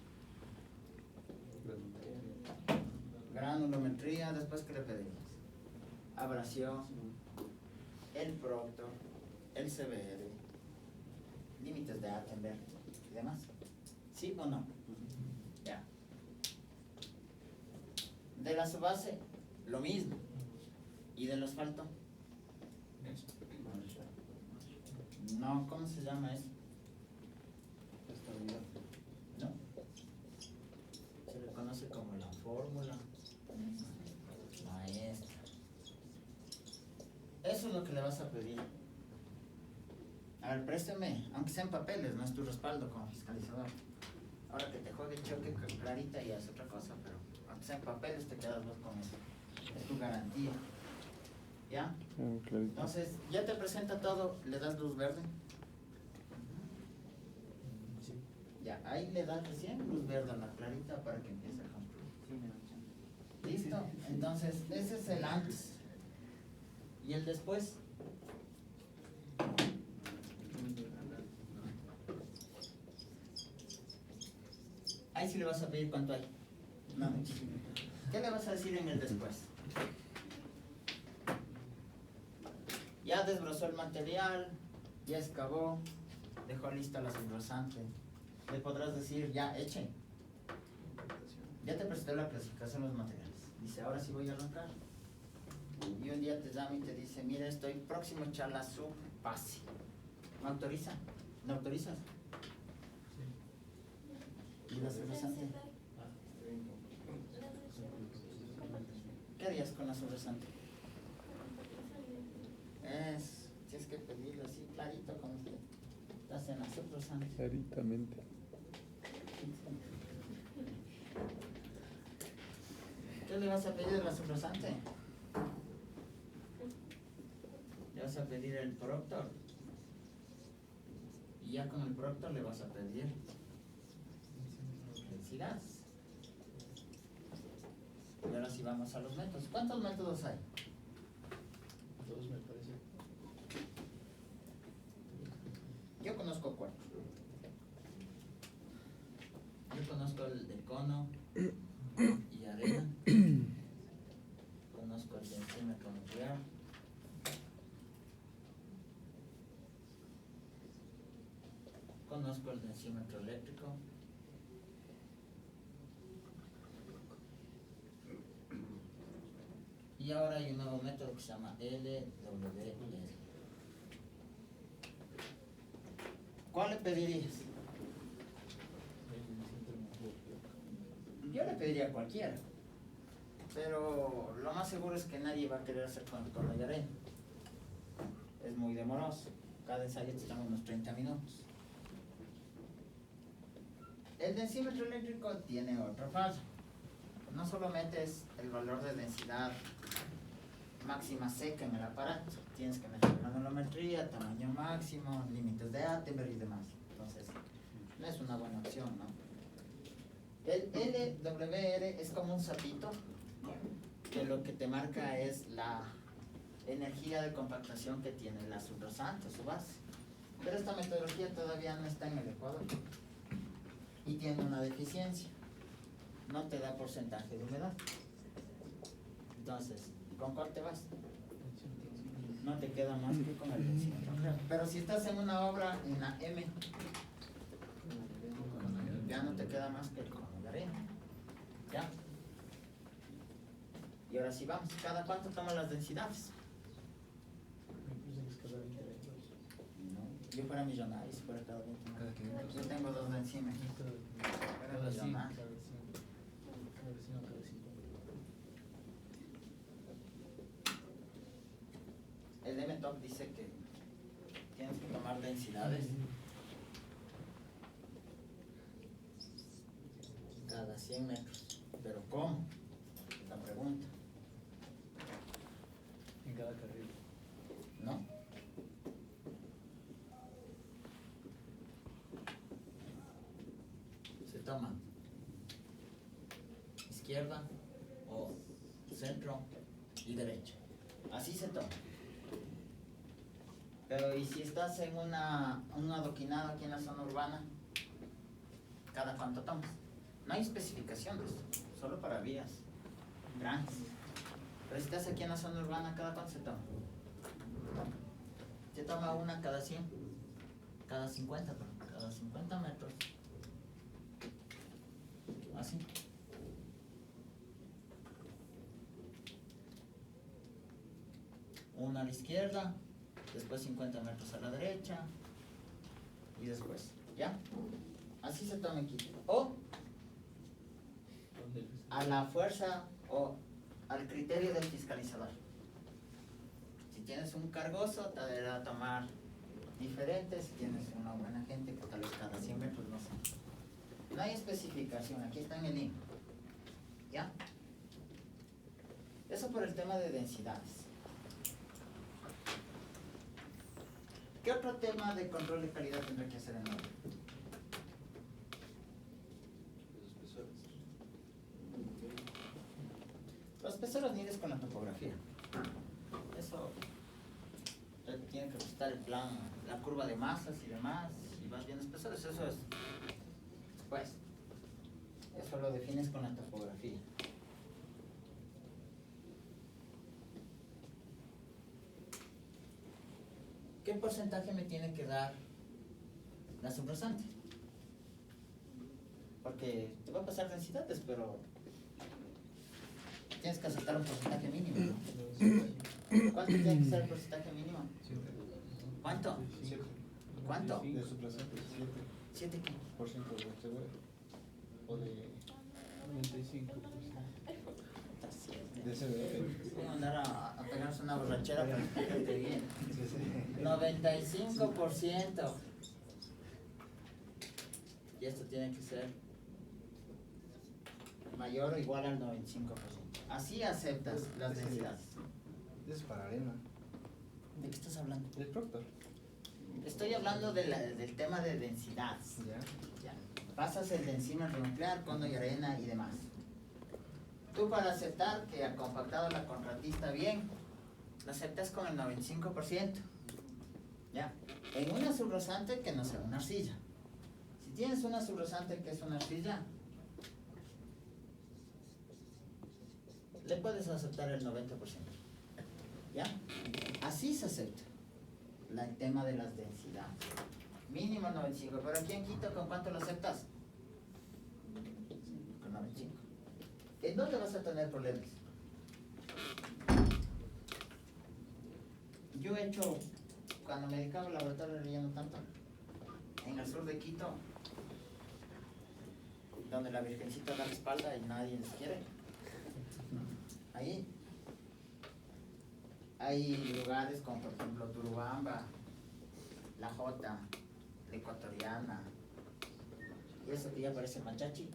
Granulometría, después ¿qué le pedirías? Abrasión, el proctor, el CBR, límites de Attenberg y demás. ¿Sí o no? Ya. De la subbase, lo mismo. ¿Y del asfalto? No, ¿cómo se llama eso? ¿No? Se le conoce como la fórmula maestra. Eso es lo que le vas a pedir. A ver, préstame, aunque sean papeles, no es tu respaldo como fiscalizador. Ahora que te juegue el choque con Clarita ya es otra cosa, pero aunque sean papeles te quedas vos con eso. Es tu garantía. ¿Ya? Entonces, ya te presenta todo, le das luz verde. Sí. Ya, ahí le das recién luz verde a la Clarita para que empiece a construir. ¿Listo? Entonces, ese es el antes. ¿Y el después? Ahí sí le vas a pedir cuánto hay. No, ¿qué le vas a decir en el después? Ya desbrozó el material, ya excavó, dejó lista la subrosante. Le podrás decir, ya eche. Ya te presenté la clasificación de los materiales. Dice, ahora sí voy a arrancar. Y un día te llama y te dice, mira, estoy próximo a echar la subbase. ¿Me autoriza? ¿Me autorizas? ¿Y la subrosante? harías con la subrasante? Tienes que pedirlo así clarito con usted. Estás en la subrasante. Claritamente. ¿Qué le vas a pedir de la subrasante? Le vas a pedir el proctor. Y ya con el proctor le vas a pedir densidad. Y ahora sí vamos a los métodos. ¿Cuántos métodos hay? Todos me parece. Yo conozco 4. Yo conozco el de cono y arena. Conozco el dentímetro nuclear. Conozco el densímetro eléctrico. Y ahora hay un nuevo método que se llama LWR. ¿Cuál le pedirías? Yo le pediría cualquiera. Pero lo más seguro es que nadie va a querer hacer con el cono y arena. Es muy demoroso. Cada ensayo te toma unos 30 minutos. El densímetro eléctrico tiene otro fallo. No solamente es el valor de densidad máxima seca en el aparato, tienes que meter granulometría, tamaño máximo, límites de Attenberg y demás. Entonces, no es una buena opción, ¿no? El LWR es como un sapito que lo que te marca es la energía de compactación que tiene la subrasante, su base. Pero esta metodología todavía no está en el Ecuador y tiene una deficiencia. No te da porcentaje de humedad. Entonces, ¿con cuál te vas? No te queda más que con el densímetro. Pero si estás en una obra en la M, ya no te queda más que el cono de arena. ¿Ya? Y ahora sí vamos. ¿Cada cuánto toman las densidades? No, yo fuera millonario si fuera cada 20. Cada 500. Yo tengo 2 dentímetros. Fuera millonario. El MTOP dice que tienes que tomar densidades cada 100 metros. ¿Pero cómo? Es la pregunta. En cada carril. ¿No? Se toma izquierda o centro y derecha. Así se toma. Pero ¿y si estás en un adoquinado aquí en la zona urbana? ¿Cada cuánto tomas? No hay especificación de esto, solo para vías grandes. Pero si estás aquí en la zona urbana, ¿cada cuánto se toma? Se toma una cada 100, cada 50, cada 50 metros. Así. Una a la izquierda, después 50 metros a la derecha y después, ¿ya? Así se toma aquí. O a la fuerza o al criterio del fiscalizador. Si tienes un cargoso, te deberá tomar diferente. Si tienes una buena gente, que tal vez cada 100 metros, no sé. No hay especificación, aquí está en el link. ¿Ya? Eso por el tema de densidades. ¿Qué otro tema de control de calidad tendrá que hacer en orden? Los espesores mides con la topografía. Eso tiene que ajustar el plan, la curva de masas y demás, y vas viendo espesores, eso es. Pues, eso lo defines con la topografía. ¿Qué porcentaje me tiene que dar la subrasante? Porque te va a pasar densidades, pero tienes que aceptar un porcentaje mínimo, ¿no? ¿Cuánto tiene que ser el porcentaje mínimo? ¿Cuánto? 7. ¿Cuánto? De subrasante, 7 qué? 7% de seguro. O de 95%. Está 7. Voy a mandar a pegarse una borrachera para que esté bien. 95%. Y esto tiene que ser mayor o igual al 95%. Así aceptas las densidades. Es para arena. ¿De qué estás hablando? El Proctor. Estoy hablando del tema de densidad. Ya. Ya. Pasas el de enzima nuclear, cono y arena y demás. Tú para aceptar que ha compactado la contratista bien, lo aceptas con el 95%. Ya. En una subrosante que no sea una arcilla. Si tienes una subrosante que es una arcilla, le puedes aceptar el 90%. ¿Ya? Así se acepta el tema de las densidades. Mínimo 95. Pero aquí en Quito, ¿con cuánto lo aceptas? Con 95. ¿En dónde vas a tener problemas? Yo he hecho, cuando me dedicaba al laboratorio de relleno tanto, en el sur de Quito, donde la Virgencita da la espalda y nadie les quiere. Ahí hay lugares como por ejemplo Turubamba, La Jota, La Ecuatoriana, y eso que ya parece machachi.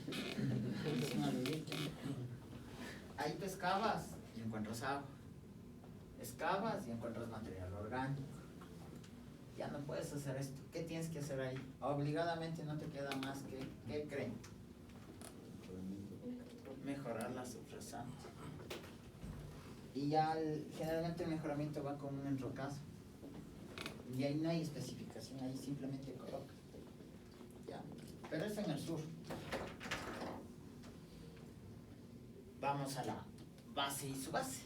Es un aludito. Ahí tú excavas y encuentras agua. Excavas y encuentras material orgánico. Ya no puedes hacer esto. ¿Qué tienes que hacer ahí? Obligadamente no te queda más que, ¿qué creen? Mejorar la subrasante. Y ya generalmente el mejoramiento va con un enrocado. Y ahí no hay especificación, ahí simplemente coloca. Ya. Pero es en el sur. Vamos a la base y su base.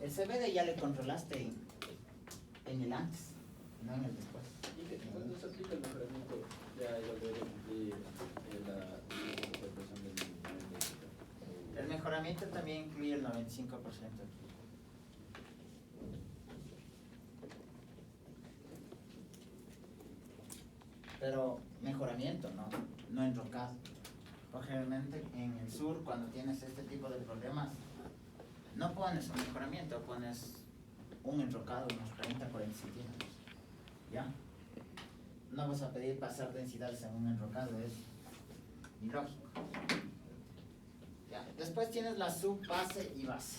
El CBD ya le controlaste en el antes, no en el después. ¿Y que cuando se aplica el mejoramiento ya debería cumplir la interpretación del El mejoramiento también incluye el 95% aquí. Pero mejoramiento, no enrocado. Porque generalmente en el sur, cuando tienes este tipo de problemas, no pones un mejoramiento, pones un enrocado de unos 30-40 centímetros. ¿Ya? No vas a pedir pasar densidades en un enrocado, es ilógico. ¿Ya? Después tienes la subbase y base.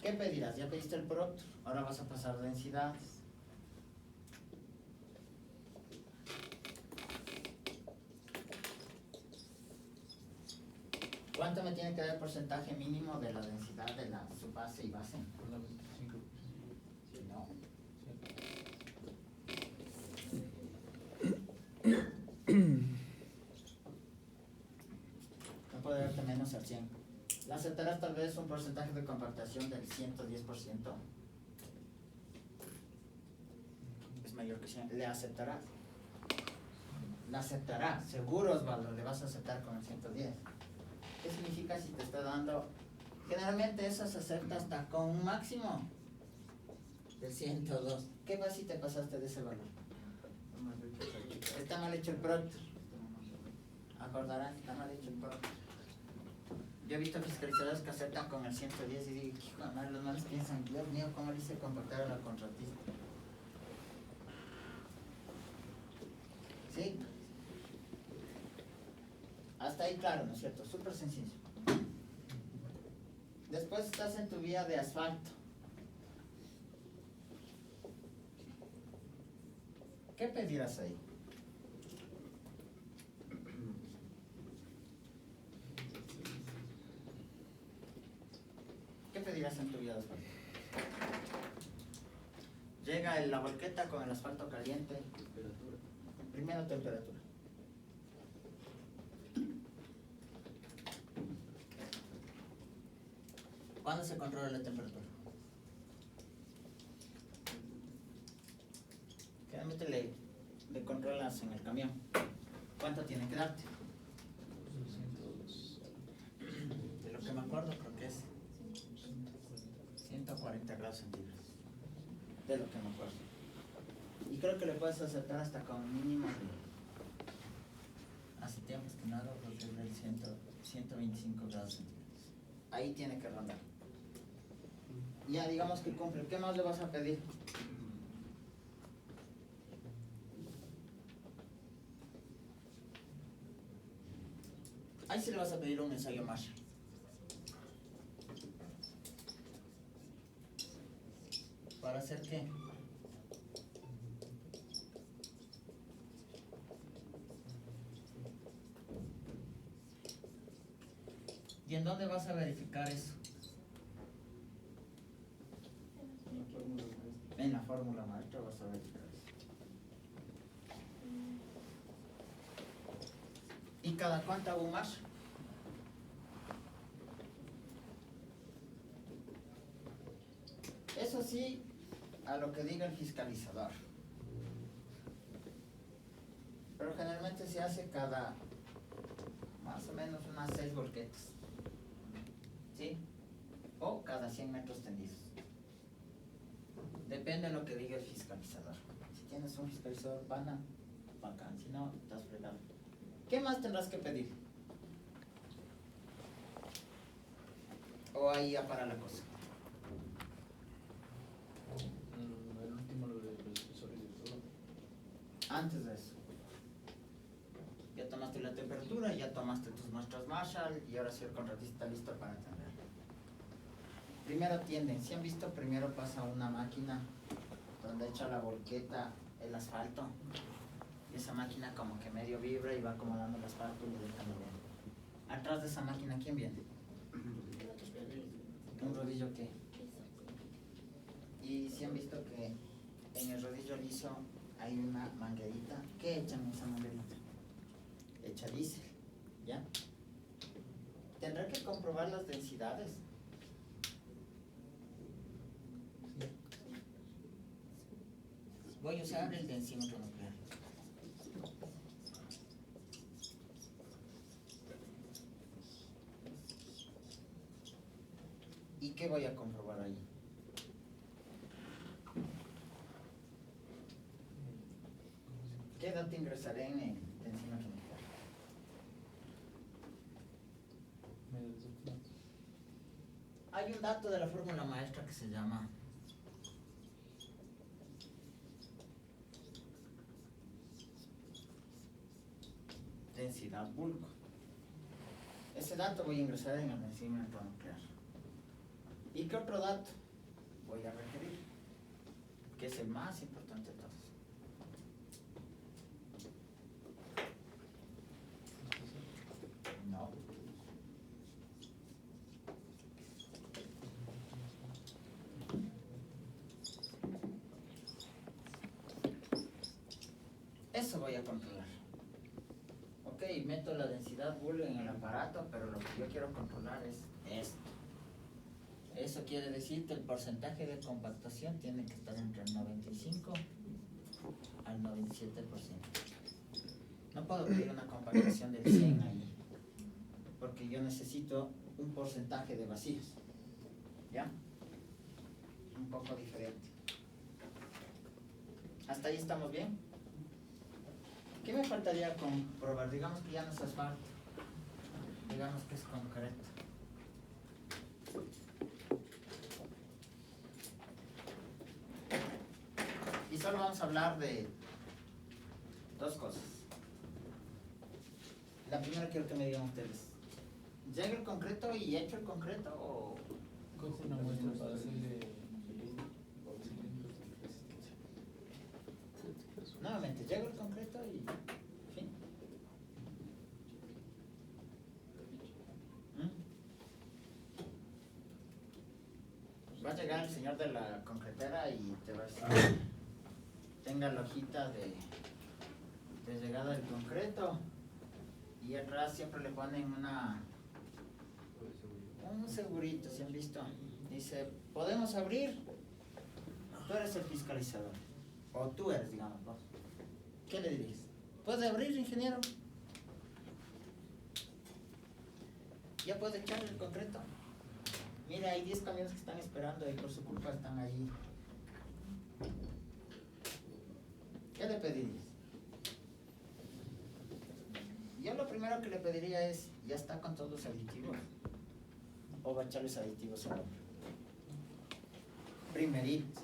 ¿Qué pedirás? Ya pediste el producto, ahora vas a pasar densidades. ¿Cuánto me tiene que dar el porcentaje mínimo de la densidad de la subbase y base? 95%. Sí, no. No puede darte menos al 100. ¿La aceptarás tal vez un porcentaje de compactación del 110%? Es mayor que 100. ¿Le aceptarás? La aceptará. Seguro, Osvaldo, le vas a aceptar con el 110. ¿Qué significa si te está dando? Generalmente eso se acepta hasta con un máximo del 102. ¿Qué pasa si te pasaste de ese valor? Está mal hecho el producto. Acordarán, está mal hecho el producto. Yo he visto fiscalizadores que aceptan con el 110 y digo, hijo de madre, los males piensan, Dios mío, ¿cómo le hice compactar a la contratista? ¿Sí? Hasta ahí claro, ¿no es cierto? Súper sencillo. Después estás en tu vía de asfalto. ¿Qué pedirás ahí? ¿Qué pedirás en tu vía de asfalto? Llega la volqueta con el asfalto caliente. temperatura. Primero temperatura. ¿Cuándo se controla la temperatura? Generalmente le controlas en el camión. ¿Cuánto tiene que darte? 102. De lo que me acuerdo creo que es 140 grados centígrados. de lo que me acuerdo. Y creo que le puedes aceptar hasta con mínimo de... Hace tiempos que no hago porque es del 125 grados centígrados. Ahí tiene que rondar. Ya digamos que cumple. ¿Qué más le vas a pedir? Ahí sí le vas a pedir un ensayo Marshall. ¿Para hacer qué? ¿Y en dónde vas a verificar eso? En la fórmula maestra vas a verificar eso. ¿Y cada cuánto hago más? Eso sí, a lo que diga el fiscalizador. Pero generalmente se hace cada más o menos unas 6 volquetas. ¿Sí? O cada 100 metros tendidos. Depende de lo que diga el fiscalizador. Si tienes un fiscalizador pana, bacán. Si no, estás fregado. ¿Qué más tendrás que pedir? O ahí ya para la cosa. El último lo de los espesores y todo. Antes de eso. Ya tomaste la temperatura, ya tomaste tus muestras Marshall y ahora sí el contratista está listo para atender. Primero atienden. Si han visto, primero pasa una máquina donde echa la volqueta el asfalto. Y esa máquina como que medio vibra y va acomodando el asfalto y le deja mover. Atrás de esa máquina, ¿quién viene? ¿Un rodillo qué? Y si han visto que en el rodillo liso hay una manguerita. ¿Qué echan en esa manguerita? Echa diésel, ¿ya? Tendrá que comprobar las densidades. Voy a usar el densímetro nuclear. ¿Y qué voy a comprobar ahí? ¿Qué dato ingresaré en el densímetro nuclear? Hay un dato de la fórmula maestra que se llama densidad bulk. Ese dato voy a ingresar en el densímetro nuclear. ¿Y qué otro dato voy a requerir? Que es el más importante de todos. No. Eso voy a controlar. Ok, meto la densidad Boole en el aparato, pero lo que yo quiero controlar es esto. Eso quiere decir que el porcentaje de compactación tiene que estar entre el 95 al 97%. No puedo pedir una compactación del 100 ahí, porque yo necesito un porcentaje de vacíos. ¿Ya? Un poco diferente. ¿Hasta ahí estamos bien? ¿Qué me faltaría comprobar? Digamos que ya no es asfalto. Digamos que es concreto. Y solo vamos a hablar de dos cosas. La primera quiero que me digan ustedes. ¿Llega el concreto y hecho el concreto o...? Coge una muestra para hacerle Nuevamente, llega el concreto y... fin. Va a llegar el señor de la concretera y te va a decir... tenga la hojita de llegada del concreto. Y atrás siempre le ponen un segurito, si han visto. Dice, ¿podemos abrir? Tú eres el fiscalizador. O tú eres, digamos, vos. ¿Qué le dirías? ¿Puede abrir, ingeniero? ¿Ya puede echar el concreto? Mira, hay 10 camiones que están esperando y por su culpa están allí ¿Qué le pedirías? Yo lo primero que le pediría es, ¿ya está con todos los aditivos? ¿O va a echar los aditivos al otro? Primerito.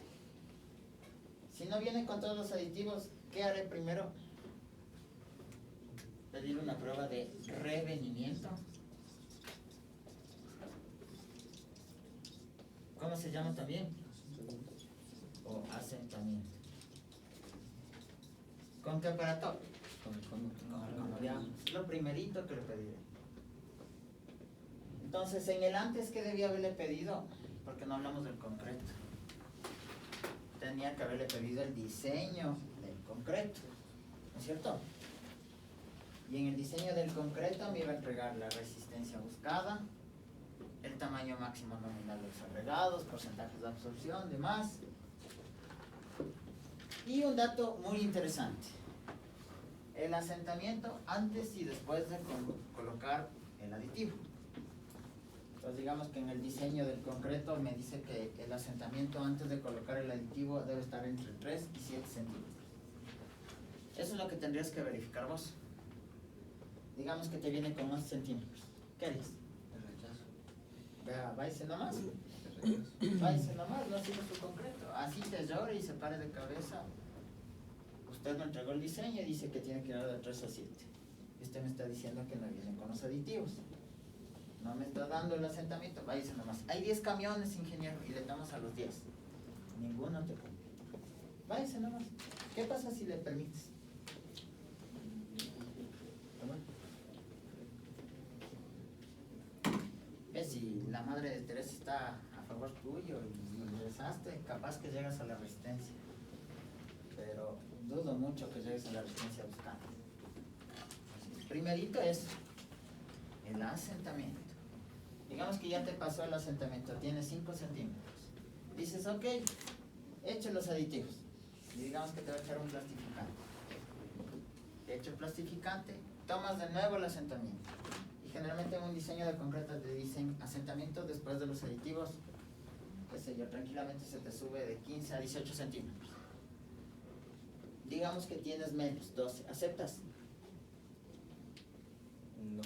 Si no viene con todos los aditivos, ¿qué haré primero? Pedir una prueba de revenimiento. ¿Cómo se llama también? O asentamiento. ¿Con qué aparato? Con veamos. Lo primerito que le pediré. Entonces, en el antes, ¿qué debía haberle pedido? Porque no hablamos del concreto. Tenía que haberle pedido el diseño del concreto, ¿no es cierto? Y en el diseño del concreto me iba a entregar la resistencia buscada, el tamaño máximo nominal de los agregados, porcentajes de absorción, demás. Y un dato muy interesante, el asentamiento antes y después de colocar el aditivo. Entonces digamos que en el diseño del concreto me dice que el asentamiento antes de colocar el aditivo debe estar entre 3 y 7 centímetros. Eso es lo que tendrías que verificar vos. Digamos que te viene con 11 centímetros. ¿Qué harías? El rechazo. Vea, váyase nomás. Váyase nomás, no sirve su concreto. Así te llore y se pare de cabeza. Usted me entregó el diseño y dice que tiene que ir de 3 a 7. Y usted me está diciendo que no vienen con los aditivos. No me está dando el asentamiento, váyase nomás. Hay 10 camiones, ingeniero, y le damos a los 10. Ninguno te cumple. Váyase nomás. ¿Qué pasa si le permites? Toma. ¿Ves? Si la madre de Teresa está a favor tuyo y rezaste, capaz que llegas a la resistencia. Pero dudo mucho que llegues a la resistencia buscando. Primerito es el asentamiento. Digamos que ya te pasó el asentamiento, tiene 5 centímetros. Dices, ok, eche los aditivos. Y digamos que te va a echar un plastificante. Echa el plastificante, tomas de nuevo el asentamiento. Y generalmente en un diseño de concreto te dicen asentamiento después de los aditivos. Qué sé yo, tranquilamente se te sube de 15 a 18 centímetros. Digamos que tienes menos, 12. ¿Aceptas? No.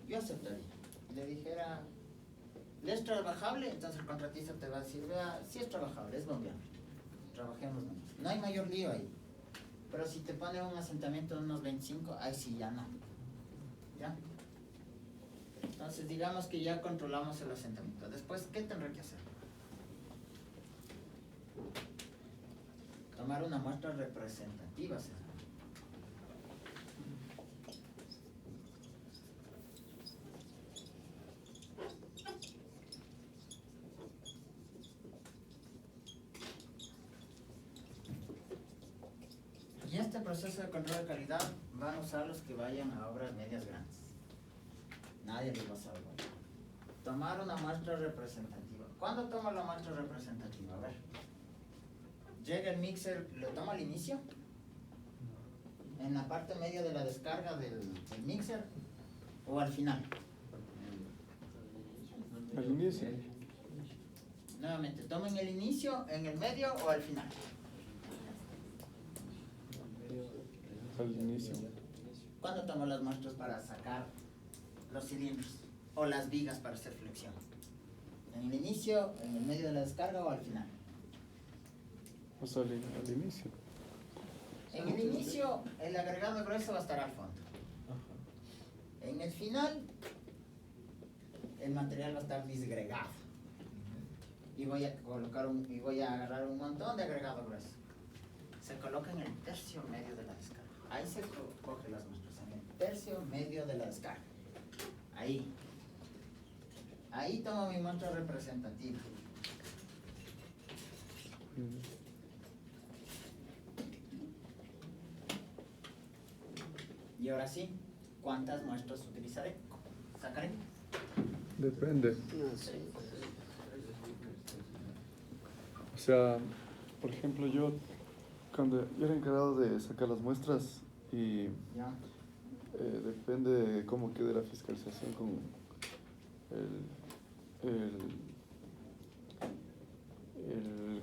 Yo aceptaría. Le dijera, ¿le es trabajable? Entonces el contratista te va a decir, vea, sí es trabajable, es bombeable. Trabajemos nomás. No hay mayor lío ahí. Pero si te pone un asentamiento de unos 25, ahí sí ya no. ¿Ya? Entonces digamos que ya controlamos el asentamiento. Después, ¿qué tendré que hacer? Tomar una muestra representativa, César. Y este proceso de control de calidad van a usar los que vayan a obras medias grandes. Nadie les va a saber. Tomar una muestra representativa. ¿Cuándo toma la muestra representativa? A ver. Llega el mixer, ¿lo toma al inicio? ¿En la parte media de la descarga del mixer? ¿O al final? Al inicio. Nuevamente, ¿toma en el inicio, en el medio o al final? Al inicio. ¿Cuándo tomo las muestras para sacar los cilindros o las vigas para hacer flexión? ¿En el inicio, en el medio de la descarga o al final? O sea, al inicio. En el inicio, el agregado grueso va a estar al fondo. En el final, el material va a estar disgregado. Y voy a agarrar un montón de agregado grueso. Se coloca en el tercio medio de la descarga. Ahí se coge las muestras, en el tercio medio de la descarga. Ahí. Ahí tomo mi muestra representativa. Y ahora sí, ¿cuántas muestras utilizaré? ¿Sacaré? Depende. O sea, por ejemplo, yo cuando yo era encargado de sacar las muestras y ¿Ya? depende de cómo quede la fiscalización con el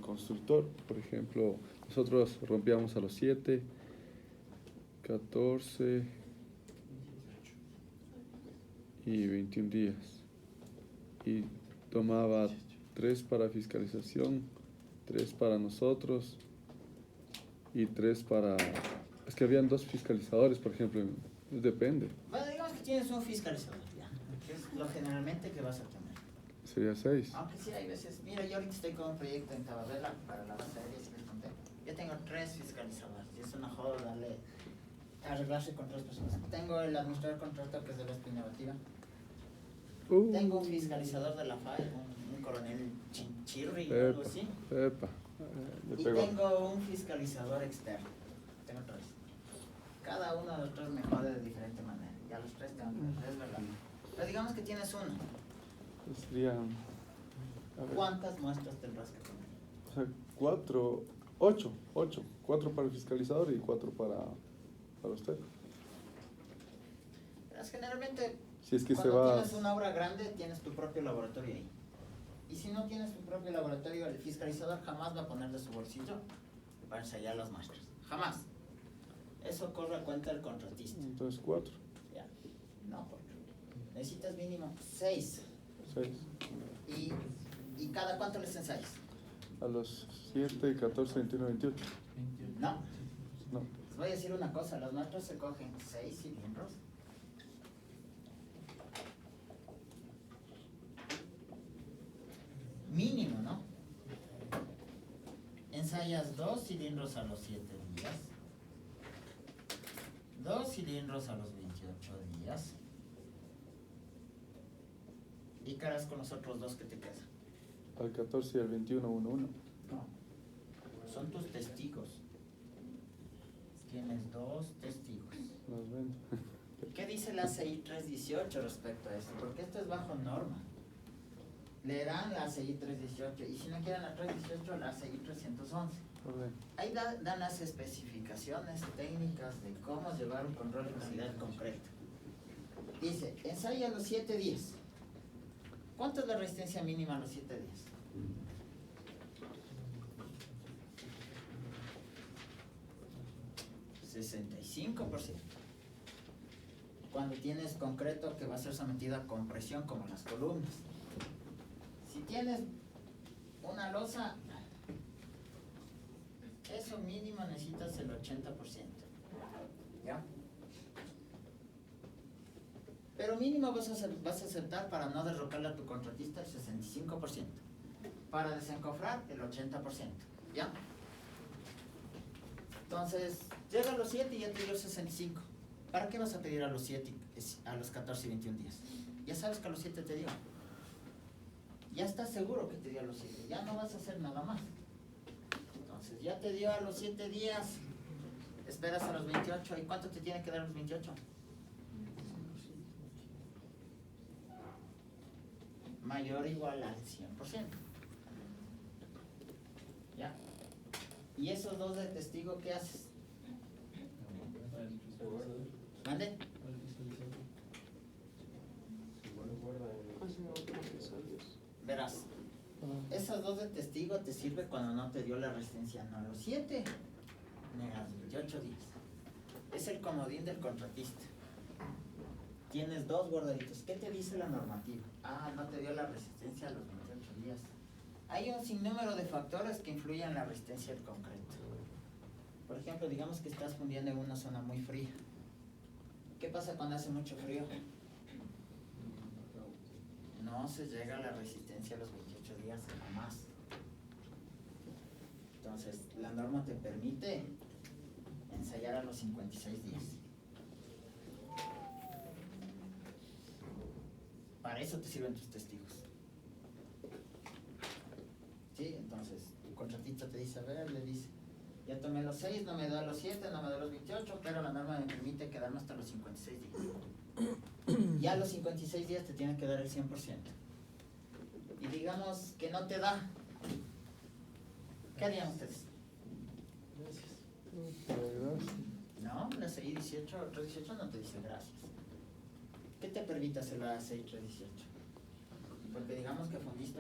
constructor. Por ejemplo, nosotros rompíamos a los 7, 14 y 21 días. Y tomaba 3 para fiscalización, 3 para nosotros y 3 para... Es que habían 2 fiscalizadores, por ejemplo, depende. Bueno, digamos que tienes un fiscalizador, ya, que es lo generalmente que vas a tener. Sería 6. Aunque sí hay veces, mira, yo ahorita estoy con un proyecto en Tabardela para la base aérea, si les conté. Yo tengo 3 fiscalizadores y es una joda darle, arreglarse con 3 personas. Tengo el administrador contrato que es de la innovativa. Tengo un fiscalizador de la FAE, un coronel Chinchirri o algo así. Epa, Y tengo un fiscalizador externo. Tengo 3. Cada uno de los 3 me jode de diferente manera. Ya los 3 tengo, es verdad. Pero digamos que tienes uno. Serían... a ver, ¿Cuántas muestras tendrás que tener? o sea, 4, 8. 4 para el fiscalizador y 4 para usted. Verás, generalmente, Si es que se cuando va... tienes una obra grande, tienes tu propio laboratorio ahí. Y si no tienes tu propio laboratorio, el fiscalizador jamás va a poner de su bolsillo para ensayar las muestras. Jamás. Eso corre a cuenta del contratista. Entonces 4, Ya. No, porque necesitas mínimo 6. 6. ¿Y cada cuánto les ensayas? A los 7, 14, 21, 28. No. No. Les voy a decir una cosa, las muestras se cogen 6 cilindros. Mínimo, ¿no? Ensayas 2 cilindros a los 7 días. 2 cilindros a los 28 días. Y caras con los otros 2 que te quedan. Al 14 y al 21, 1, 1. No. Son tus testigos. Tienes 2 testigos. Los 20. ¿Qué dice la ACI 318 respecto a esto? Porque esto es bajo norma. Leerán la ACI 318 y si no quieren la 318, la ACI 311. Ahí dan las especificaciones técnicas de cómo llevar un control de calidad concreto. Dice, ensaya a los 7 días. ¿Cuánto es la resistencia mínima a los 7 días? $65%. Cuando tienes concreto que va a ser sometido a compresión como las columnas. Si tienes una losa, eso mínimo necesitas el 80%. ¿Ya? Pero mínimo vas a aceptar para no derrocarle a tu contratista el 65%. Para desencofrar el 80%. ¿Ya? Entonces, llega a los 7 y ya te dio el 65. ¿Para qué vas a pedir a los 7, a los 14 y 21 días? Ya sabes que a los 7 te dio. Ya estás seguro que te dio a los 7. Ya no vas a hacer nada más. Entonces, ya te dio a los 7 días. Esperas a los 28. ¿Y cuánto te tiene que dar a los 28? Mayor o igual al 100%. ¿Ya? ¿Y esos 2 de testigo qué haces? ¿Mande? Verás, esos 2 de testigo te sirve cuando no te dio la resistencia no a los 7 ni a los 28 días. Es el comodín del contratista. Tienes 2 guardaditos. ¿Qué te dice la normativa? Ah, no te dio la resistencia a los 28 días. Hay un sinnúmero de factores que influyen en la resistencia del concreto. Por ejemplo, digamos que estás fundiendo en una zona muy fría. ¿Qué pasa cuando hace mucho frío? No se llega a la resistencia a los 28 días jamás. Entonces, la norma te permite ensayar a los 56 días. Para eso te sirven tus testigos. ¿Sí? Entonces, tu contratista te dice, a ver, le dice, ya tomé los 6, no me da los 7, no me da los 28, pero la norma me permite quedarme hasta los 56 días. Ya a los 56 días te tienen que dar el 100%. Y digamos que no te da. ¿Qué harían ustedes? Gracias. No, la CI 318 no te dice gracias. ¿Qué te permite hacer la CI 318? Porque digamos que fundiste